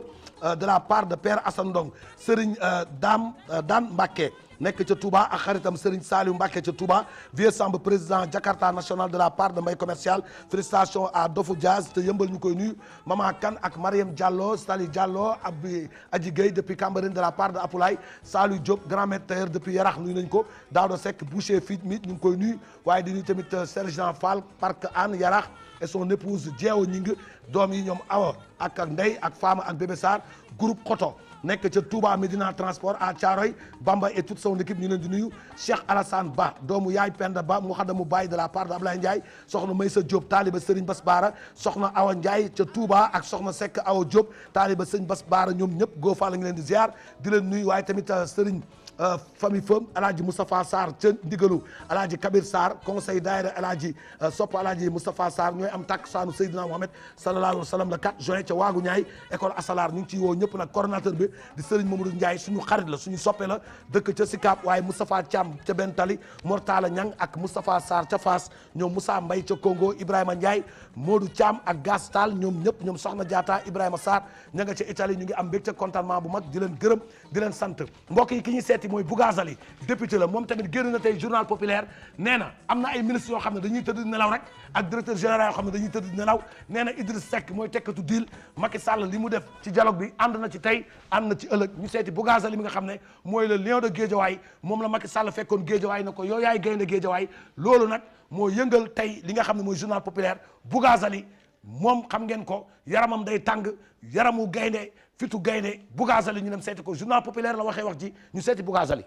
de la part de Père Assane Ndong Serigne Dame Dan Mbacké nekk ca Touba ak xaritam Serigne Saliou Mbacké ca Touba Vieux Samb président Jakarta national de la part de Mbaye commercial félicitations à Dofou Diaz te yëmbal ñu koy nuyu Mama Kane ak Mariam Diallo Sali Diallo Abi Adji Gueye depuis Cambérène de la part de Apoulaye Salou Diop grand maître tailleur depuis Yarax nuyu nañ ko Daouda Seck boucher fit mit ñu ngi koy nuyu waaye di nuyu tamit Sergent Fall parc Anne Yarax et son épouse Diewo Ñing doom yi ñoom Awa ak Ndey ak Fama ak Bébé Sarr groupe Xoto nekk ca Touba Médina transport à Thiaroye Bamba et toute son équipe ñu leen di nuyu Cheikh Alassane Ba doomu yaay Penda Ba mu xadamu Baye de la part de Ablaye Ndiaye soxna Maysa Diop taaliba Serigne Bass Baara soxna Awa Ndiaye ca Touba ak soxna Seck Awa Diop taaliba Serigne Bass Baara ñoom ñëpp góofaa la ngi leen di ziar di leen nuyu waaye tamit Serigne famille Fëm alaaji Moustapha Sarr ca ndigalu alaaji Kabir Sarr conseil daayira alaaji sopp alaaji Moustapha Sarr ñooy am takkusaanu Seydina Mohamed sallallahu alayhi wa sallam le 4 juin ca waagu ñaay école Asalaar ñu ngi ciy woo ñëpp nag coordonnateur bi di Serigne Mamadou Ndiaye suñu xarit la suñu soppe la dëkk ca Sicap waaye Moustapha Thiam ca Bentali Mortala Ñang ak Moustapha Sarr ca Fass ñoom Moussa Mbaye ca Congo Ibrahima Ndiaye Modou Thiam ak Gastal ñoom ñëpp ñoom Soxna Diatta Ibrahima Sarr ña nga ca Italie ñu ngi am mbégte contentement bu mag di leen gërëm di leen sant mbokk yi ki ñuy seeti mooy Bougazali député la moom tamit génn na tey journal populaire nee na am na ay ministres yoo xam ne dañuy tëdd nelaw rek ak directeur général yoo xam ne dañuy tëdd nelaw nee na Idriss Seck mooy tekkatu deal Macky Sall li mu def ci dialogue bi ànd na ci tey ànd na ci ëllëg ñu seeti Bougazali mi nga xam ne mooy le lion de Guédiawaye moom la Macky Sall fekkoon Guédiawaye na ko yow yaay gaynde Guédiawaye loolu nag moo yëngal tey li nga xam ne mooy journal populaire Bougazali moom xam ngeen ko yaramam day tàng yaramu gaynde fitu gaynde Bougazali ñu dem seeti ko journal populaire la waxee wax ji ñu seeti Bougazali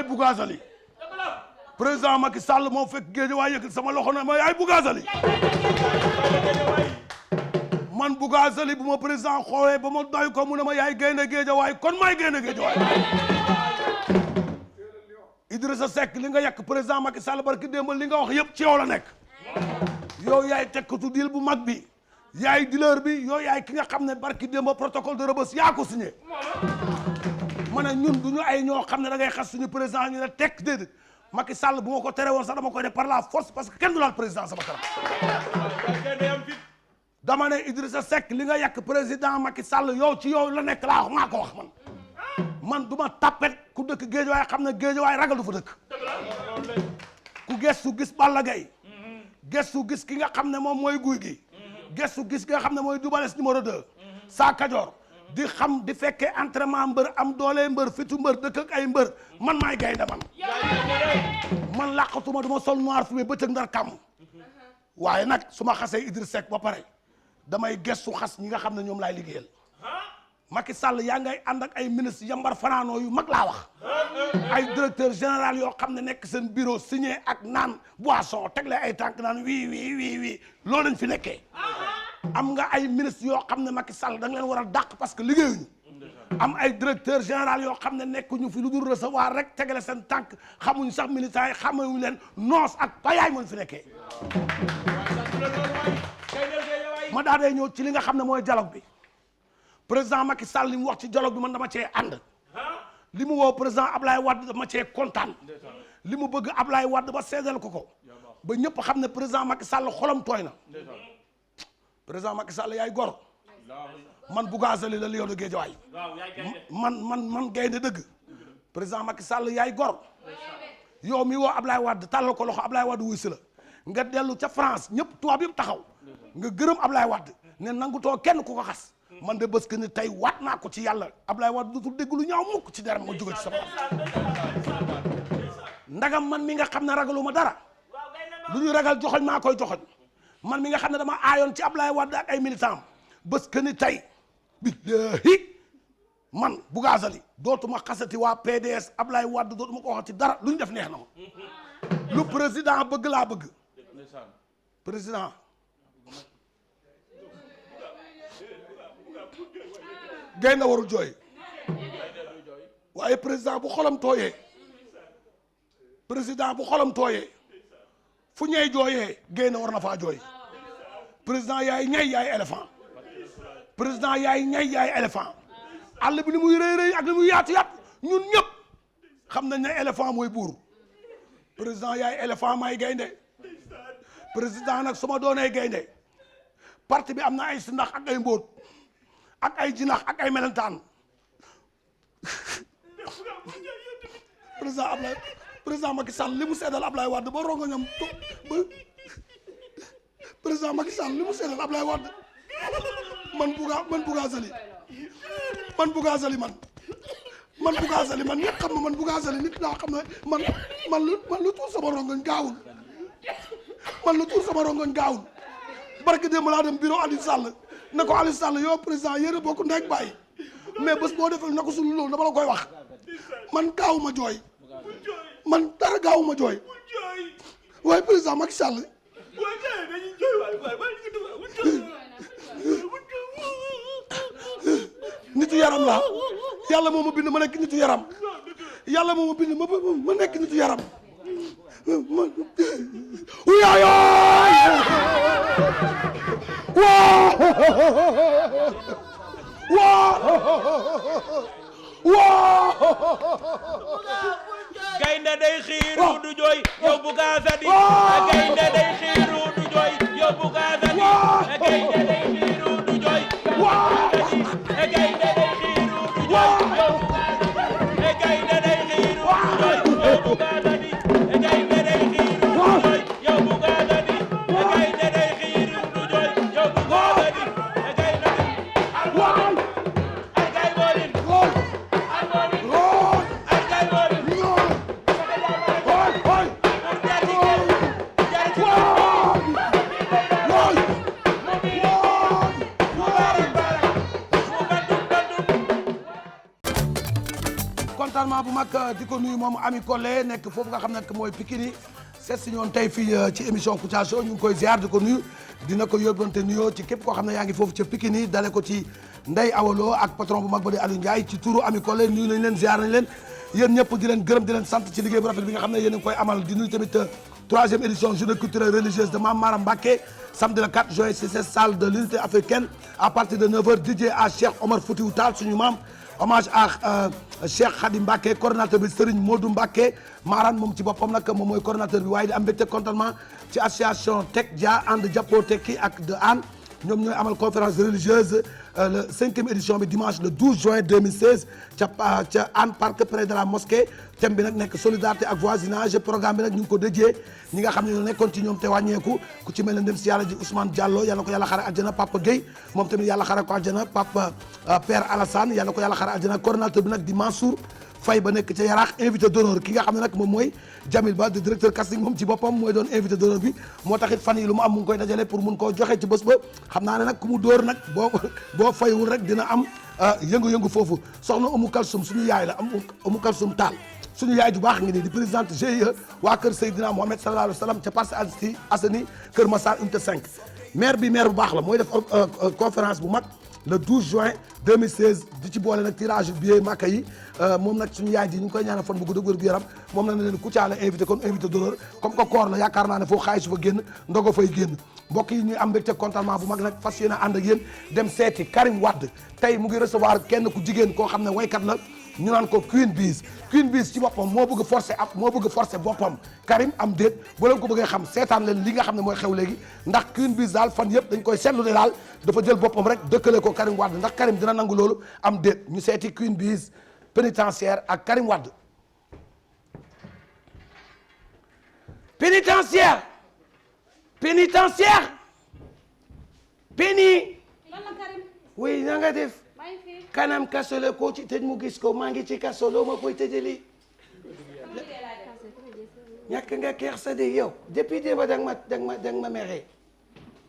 Bougazali président Macky Sall moo fekk Guédiawaye yëkkat sama loxo na ma yaay Bougazali man Bougazali bu ma président xoowee ba ma doy ko mu ne ma yaay gaynde Guédiawaye kon maay gaynde Guédiawaye Idrissa Seck li nga yàq président Macky Sall barki démb li nga wax yëpp ci yow la nekk yow yaay tekkatu deal bu mag bi yaay dealer bi yow yaay ki nga xam ne barki démb protocole de Rebeuss yaa ko signé ma ne ñun du ñu ay ñoo xam ne da ngay xas suñu président ñu ne tekk déedéet Macky Sall bu ma ko tere woon sax dama koy def par la force parce que kenn du laal président sama kanam dama ne Idrissa Seck li nga yàq président Macky Sall yow ci yow la nekk laa wax maa ko wax man du ma tappet ku dëkk Guédiawaye xam ne Guédiawaye ragal du fa dëkk ku gestu gis Balla Gaye gestu gis ki nga xam ne moom mooy Gouye Gui gestu gis ki nga xam ne mooy Double Less numéro 2 Sa Kajoor di xam di fekkee entraînement mbër am doole mbër fitu mbër dëkk ak ay mbër man maay gaynde man làqatuma du ma sol noir fumé bëccëg ndar kàmm waaye nag su ma xasee Idriss Seck ba pare damay gestu xas ñi nga xam ne ñoom laay liggéeyal Macky Sall yaa ngay ànd ak ay ministre yambar fanaanoo yu mag laa wax ay directeur général yoo xam ne nekk seen bureau signé ak naan boisson teg la ay tànk naan wii loolu lañ fi nekkee am nga ay ministre yoo xam ne Macky Sall da nga leen war a dàq parce que liggéeyuñu am ay directeur général yoo xam ne nekkuñu fi lu dul recevoir rek tegale seen tànk xamuñ sax militaire yi xamuñu leen noos ak payaay mën fi nekkee ma daa dee ñëw ci li nga xam ne mooy dialogue bi président Macky Sall li mu wax ci dialogue bi man dama cee ànd li mu woo président Ablaye Wade dama cee kontaan li mu bëgg Ablaye Wade ba seedal ko ba ñëpp xam ne président Macky Sall xolam tooy na président Macky Sall yaay gor man Bougazali la lion de Guédiawaye man gaynde dëgg président Macky Sall yaay gor yow mi woo Ablaye Wade tàllal ko loxo Ablaye Wade wuy si la nga dellu ca France ñëpp tubaab yëpp taxaw nga gërëm Ablaye Wade ne nangutoo kenn ku ko xas man de bés que ni tey waat naa ko ci yàlla Ablaye Wade dootul dégg lu ñaaw mukk ci deram ma jóge ci sama ndagam man mi nga xam ne ragaluma dara lu ñu ragal joxoñ maa koy joxoñ man mi nga xam ne dama aayoon ci Ablaye Wade ak ay militant bés que ni tey billahi man Bougazali dootuma xasati waa PDS Ablaye Wade dootuma ko waxati dara lu ñu def neex na ma lu président bëgg laa bëgg président gaynde warul jooy waaye président bu xolam tooyee président bu xolam tooyee fu ñey jooyee gaynde war na faa jooy président yaay ñay yaay éléphant président yaay ñay yaay éléphant àll bi ni muy rëy rëy ak ni muy yaatu yaatu ñun ñëpp xam nañ ne éléphant mooy buur président yaay éléphant may gaynde président nag su ma doonee gaynde parti bi am na ay sindax ak ay mbóot ak ay jinax ak ay melentaan président Macky Sall li mu seedal Ablaye Wade ba rongoñam ba président Macky Sall li mu seedal Ablaye Wade man Bougazelli nit xam ma man Bougazelli nit daa xam ne man lu tuur sama rongoñ gaawul barke démb laa dem bureau Aliou Sall ne ko Aliou Sall yow président yéen a bokk ndey ak baay mais bés boo defee na ko sulu loolu dama la koy wax man gaawuma jooy man dara gaawuma jooy waaye président Macky Sall nitu yaram laa yàlla moo ma bind ma nekk nitu yaram yàlla moo ma bind ma nekk nitu yaram gaynde day xiiru du jooy yow Bougazelli gaynde day xiiru du jooy yow Bougazelli gaynde day xiiru du jooy gaynde day xiiru du jooy yow Bougazelli gaynde day xiiru du jooy yow Bougazelli gaynde day xiiru du jooy yow Bougazelli gaynde day xiiru du jooy yow Bougazelli gaynde argay bolin argay bolin contentement bu mag di ko nuyu moom Ami Collé nekk foofu nga xam ne mooy Pikine seet si ñoon tey fii ci émission Kouthia Show ñu ngi koy ziar di ko nuyu dina ko yóbbante nuyoo ci képp koo xam ne yaa ngi foofu ca Pikine dale ko ci Ndeye Awalo ak patron bu mag ba di Aliou Ndiaye ci turu Ami Collé nuyu nañ leen ziar nañ leen yéen ñëpp di leen gërëm di leen sant ci liggéey bu rafet bi nga xam ne yéen a ngi koy amal di nuyu tamit 3e édition journée culturelle religieuse de Mame Maram Mbacké samedi le 4 juin ci cette salle de l'unité africaine à partir de 9h dédié à Cheikh Omar Foutiyou Tall suñu maam hommage à Cheikh Khadim Mbacké coordonnateur bi Serigne Modou Mbacké Maran moom ci boppam nag moom mooy coordonnateur bi waaye di am mbégte contentement ci association Tek Dia ànd jàppoo tekki ak de Hann ñoom ñooy amal conférence religieuse le 5e édition bi dimanche le 12 juin 2016 ca Hann Parc près de la mosquée thème bi nag nekk solidarité ak voisinage programme bi nag ñu ngi ko dédié ñi nga xam ne ñoo nekkoon ci ñoom te wàññeeku ku ci mel ne dem si yàlla ji Ousmane Diallo yàlla ko yàlla xare àjjana Papa Gueye moom tamit yàlla xare ko àjjana Papa Père Alassane yàlla ko yàlla xare àjjana coordonnateur bi nag di Mansour Faye ba nekk ca Yaraax invité d'honneur ki nga xam ne nag moom mooy Jamil Ba di directeur casting moom ci boppam mooy doon invité d'honneur bi moo taxit fan yi lu mu am mu ngi koy dajale pour mun koo joxe ci bés ba xam naa ne nag ku mu dóor nag boo faywul rek dina am yëngu-yëngu foofu soxna Oumou Kalsoum suñu yaay la Oumou Kalsoum Tall suñu yaay ju baax ngi nii di présidente GIE waa kër Seydina Mohamed sallallahu alayhi wa sallam ca Parcelles Assainies Kër Massar unité 5 maire bi maire bu baax la mooy def conférence bu mag le 12 juin 2016 di ci boole nag tirage billet Makka yi moom nag suñu yaay ji ñu ngi koy ñaanal fan bu gudd wér gu yaram moom na ne leen Kouthia la invité kon invité d'honneur comme que koor la yaakaar naa ne foofu xaalis fa génn ndogo fay génn mbokk yi ñuy am mbégte contentement bu mag nag fas yéene ànd ak yéen dem seeti Karim Wade tey mu ngi recevoir kenn ku jigéen koo xam ne waykat la ñu naan ko Queen Biz ci boppam moo bëgg forcer boppam Karim am déet bu leen ko bëggee xam seetaan leen li nga xam ne mooy xew léegi ndax Queen Biz daal fan yëpp dañ koy seetlu ne daal dafa jël boppam rek dëkkale ko Karim Wade ndax Karim dina nangu loolu am déet ñu seeti Queen Biz pénitentiaire ak Karim Wade. pénitentiaire Péni. oui na nga def. kanam kaso la koo ci tëj mu gis ko maa ngi ci kaso loo ma koy tëjali ñàkk nga kersa de yow depuis démb danga ma mere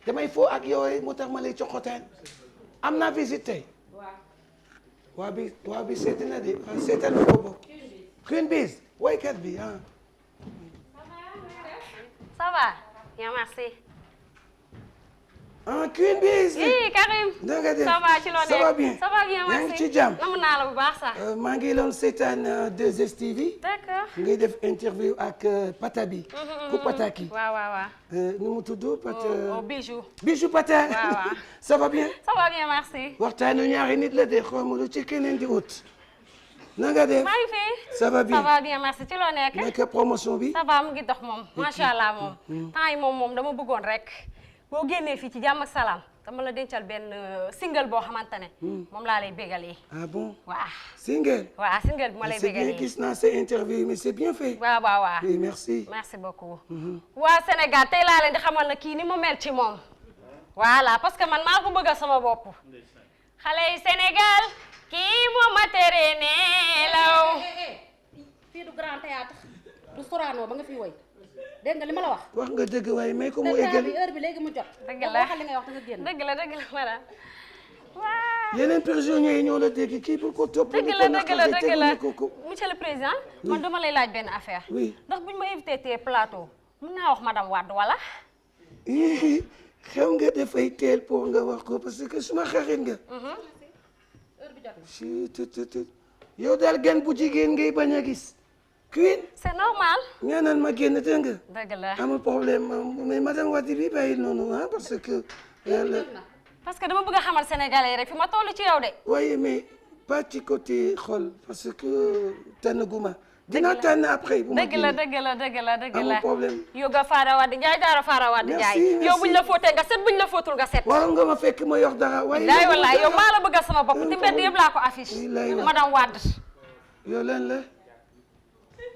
damay foo ak yow moo tax ma lay coxotaan am na visite tey waa bi seeti na de seetal boobu Queen Biz waykat bi ah ça va bien merci ah Queen Biz. oui Karim. na nga def ça va ci loo nekk ça va bien. ça va bien merci. yaa ngi ci jàmm. namu naa la bu baax sax. maa ngi doon seetaan 2STV. d'accord. ngay def interview ak Pata bi. ku Pata ki. waaw. nu mu tudd Pata. Bijou. Bijou Pata. waaw. ça va bien. ça va bien merci. waxtaanu ñaari nit la de xaw ma lu ci keneen di ut. na nga def. maa ngi fi. ça va bien ça va bien merci ci loo nekk. nekk promotion bi. ça va mu ngi dox moom macha allah moom. temps yi moom dama bëggoon rek boo génnee fii ci jàmm ak salaam dama la dencal benn single boo xamante ne. moom laa lay bégalee. ah bon. waaw. single. waaw single bi ma lay bégalee. c'est bien gis naa sa interview mais c'est bien fait. waaw. oui merci. merci beaucoup. waa Sénégal tey laa leen di xamal na kii ni mu mel ci moom. voilà parce que man maa ko bëggal sama bopp. xale yi Sénégal. kii moo ma tere nelaw. fii du grand théâtre du Sorano ba nga fi woy dégg nga li ma la wax. wax nga dëgg waaye may ko mu eggal. heure bi léegi mu jot. dëgg la waxal li ngay wax da nga génn. dëgg la madame. waaw. yeneen prisonniers yi ñoo la dégg kii bu ko topp. dëgg la monsieur le président. man dama lay laaj benn affaire. oui ndax buñ ma invité tee plateau mun naa wax madame Wade wala. xam nga dafay teel pour nga wax ko parce que suma xarit nga. yow daal gan bu jigéen ngay bañ a gis. Queen. c'est normal. ñaanal ma génn dégg nga. dëgg la amul problème mais madame Wade bi bàyyi noonu ah parce que. parce que dama bëgg a xamal sénégalais rek fi ma toll ci yow de. waaye mais pas ci côté xol parce que tànnaguma. dinaa tànn après bu ma dëgg la. amul problème. yoga Fara Wade Ndiaye daara Fara Wade Ndiaye. yow buñ la fóotee nga set buñ la fóotul nga set. waroon nga ma fekk ma yor dara. waaye wallaay yow maa la bëggal sama bopp te mbedd yëpp laa ko affiche. madame Wade. yow lan la.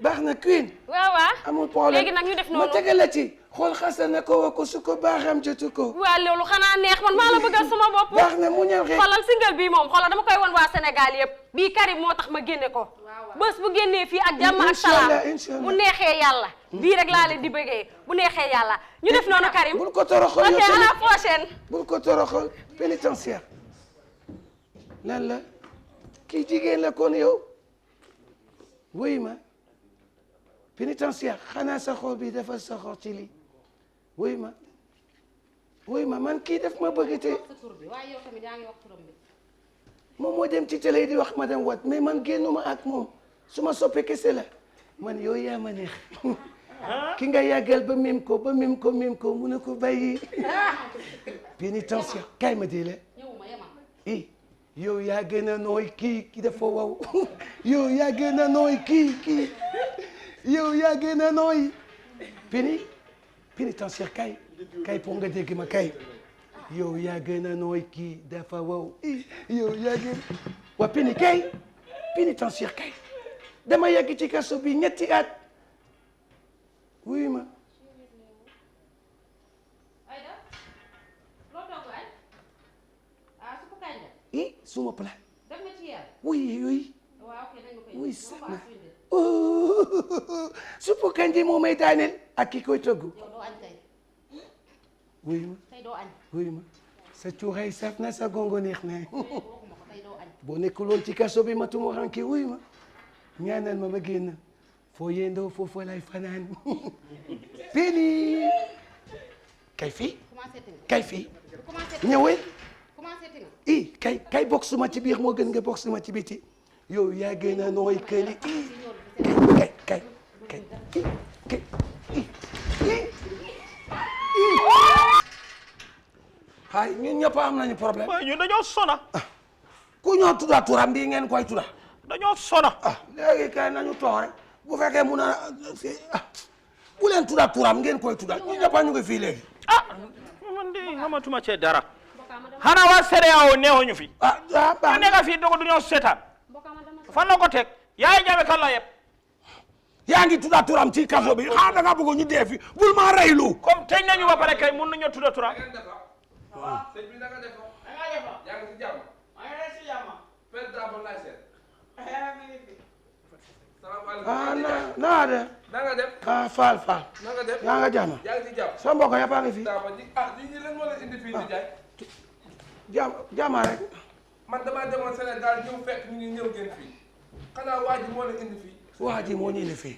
baax na Queen. waaw. amul problème léegi nag ñu def noonu ma tegal la ci. xool xasana ko wa ko su ko baaxam jotu ko. waaw loolu xanaa neex man maa la bëggal sama bopp. baax na mu ñëw rek. xoolal single bii moom xoolal dama koy won waa Sénégal yëpp. bii Karim moo tax ma génne ko. bés bu génnee fii ak jàmm ak salaam bu neexee yàlla. bii rek laa leen di bëggee bu neexee yàlla. ñu def noonu Karim. bul ko toroxal ok à la prochaine. bul ko toroxal pénitentiaire. lan la kii jigéen la kon yow. wuy ma pénitentiaire xanaa sa xol bi dafa soxor ci lii. wuy ma man kii def ma bëgg te. waaye yow tamit yaa ngi wax turam bi. moom moo dem ci télé di wax madame Wade mais man génnuma ak moom su ma soppee kese la man yow yaa ma neex. ki nga yàggal ba mim ko mu ne ko bàyyi. pénitentiaire kay ma dee la. yow yaa gën a nooy kii dafa wow. yow yaa gën a nooy kii yow yaa gën a nooy. pénitentiaire kay pour nga dégg ma kay. yow yaa gën a nooy kii dafa wow. yow yaa gën waa pénitentiaire kay dama yàgg ci kaso bi ñetti at. wuy ma. suma plat. oui. suppu kanja moo may daaneel ak ki koy togg. wuy ma sa cuuraay saf na sa gongo neex na. boo nekkuloon ci kaso bi ma tumu ranki wuy ma ñaanal ma génn foo yendoo foofu lay fanaan. Péni kay fii ñëwee kay bokk suma ci biir moo gën nga bokk suma ci biti. yow yaa gën a nooy këli kay hay ñun ñëpp am nañu problème. waaye ñun dañoo sona. ku ñoo tudda turam bii ngeen koy tudda. dañoo sona. léegi kay nañu toog rek bu fekkee mun a bu leen tudda turam ngeen koy tudda ñu ñëpp ñu ngi fii léegi. man de xamatuma cee dara. xanaa waa CEDEAO neexuñu fi. baax ñu nekk fii dogo du ñoo seetaan. fan la ko teg yaay jame kan la yëpp. yaa ngi tudda turam ci kaso bi xanaa da nga bëgg ñu dee fi bul ma reylu. comme tey nañu ba pare kay mun nañoo tudda turam. sëñ bi naka def yaa ngi si jàmm. président bon laay seet. salaamaaleykum. naa de. nanga def. Fall. nanga def. yaa nga jàmm. yaa ngi si jàmm. sa mbokk yëpp a ngi fi. ñi leen moo leen indi fii di jaay. jàmm rek. man damaa demoon Sénégal ñëw fekk ñu ngi ñëw ngeen fii. xanaa waa ji moo leen indi fii. waa ji moo ñu indi fii.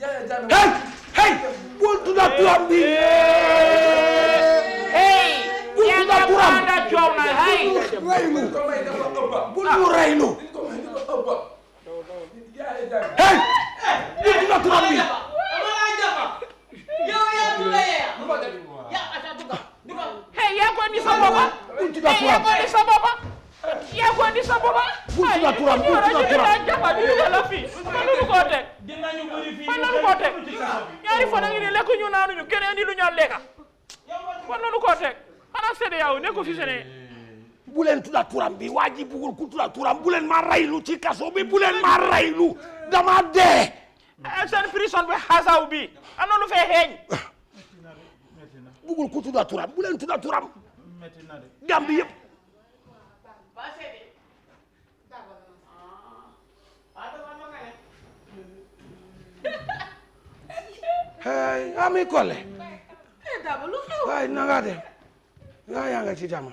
Yaya Jammeh. hey bul tudda turam bi. tudda turam coow na hay reylu bul ñu reylu hey bul tudda turam bi hey yaa ko indi sa bopp bul tudda hey yaa turam ko indi sa bopp yaa ko indi sa bopp bul tudda turam bul tudda turam jàppa ñu dugal la fii fan la ñu koo teg fan la ñu koo teg ñaari fan a ngi nii lekk ñu naanuñu kenn indi lu ñu lekka fan la ñu koo teg xanaa CEDEAO nekku fi Sénégal bu leen tudda turam bi waa ji bugul ku tudda turam bu leen ma reylu ci kaso bi bu leen ma reylu dama dee seen prison bi xasaw bi am na lu fee xeeñ bugul ku tudda turam bu leen tudda turam Gambie yëpp hey Ami Collé waay na nga def yaa nga ci jàmm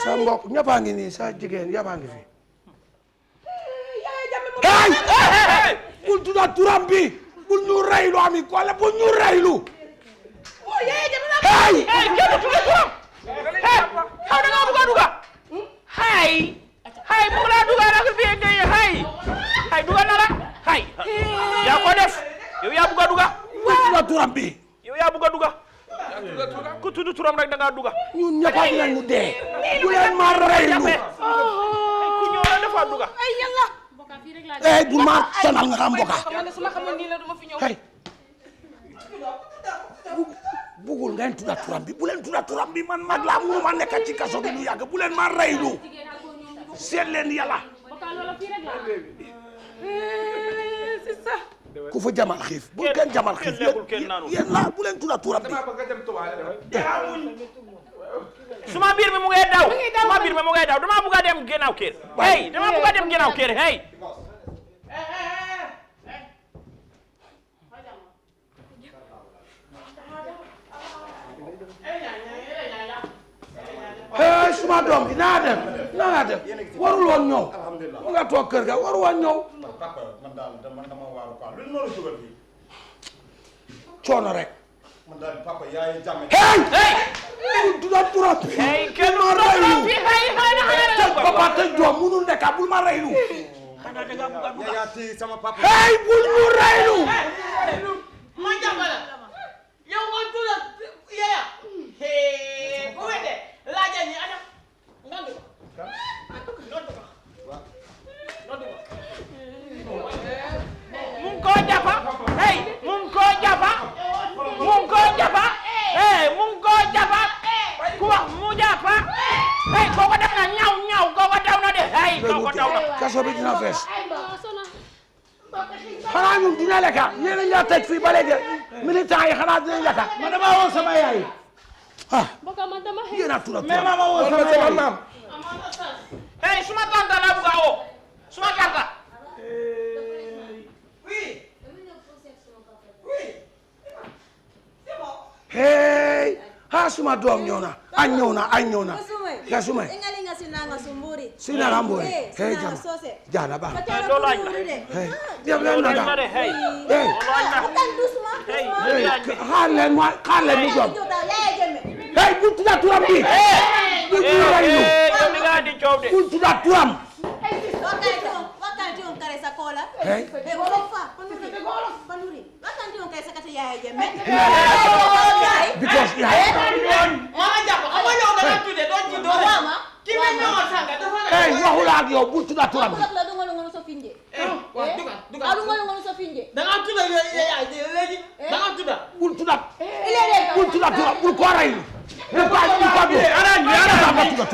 sa mbokk ñëpp a ngi nii sa jigéen yëpp a ngi fi hey bul tudda turam bi bul ñu reylu Ami Collé bul ñu reylu hey kenn tudda turam hey xaw da nga bëgg a duga hay hay bu la duga nak fi ngay hay duga na la hay yaa ko def yow yaa bëgg a duga bul tudda turam bi yow yaa bëgg a duga ku tudd turam rek da nga duga ñun ñëpp a dinañu dee bu leen ma reylu ku ñëw la dafa duga hey bu ma sonal nga xam mboka hey bugul ngeen tudda turam bi bu leen tudda turam bi man mag laa mënu ma nekk ci kaso bi lu yàgg bu leen ma reylu seet leen yàlla ku fa jamal xiif bu kenn jamal xiif yéen la bu leen tudda turam bi suma biir mi mu ngay daw suma biir mi mu ngay daw dama bëgg a dem ginnaaw kër hey dama bëgg a dem ginnaaw kër hey hey suma doom bi naa dem warul woon ñëw mu nga toog kër ga warul woon ñëw man daal dama waaru quoi lu noonu dugal fii coono rek man daal papa yaay jàmm hey tudda turam bi hey kenn ma reylu hey papa te doom munul nekk bul ma reylu yaa ti sama papa hey bul ñu reylu ma jàmbala yow nga tudda yaya bu wede laaja ñi ana ngandu mun ko jàppa hey mun ko jàppa hey mun ko jàppa ku wax mu jàppa hey koko def na ñaw koko daw na de hey koko daw na kaso bi dina fees xanaa ñun dina lekka yéen a ñaa tëj fii ba léegi militant yi xanaa dinañ lekka man dama woo sama yaay ah yéen a tudda turam ma woo sama yaay hey suma tanta la buga o suma tanta hey ha suma doom ñëw na añ ñëw na ya suma sina nga mboy hey jana ba hey dem leen na da hey xaar leen mu doom hey bu tudda turam bi bu ñu reylu bu tudda turam hey because hey waxula ak yow bu tudda turam bi bul tudda turam bul ko reylu bu tudda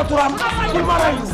turam bul ma reylu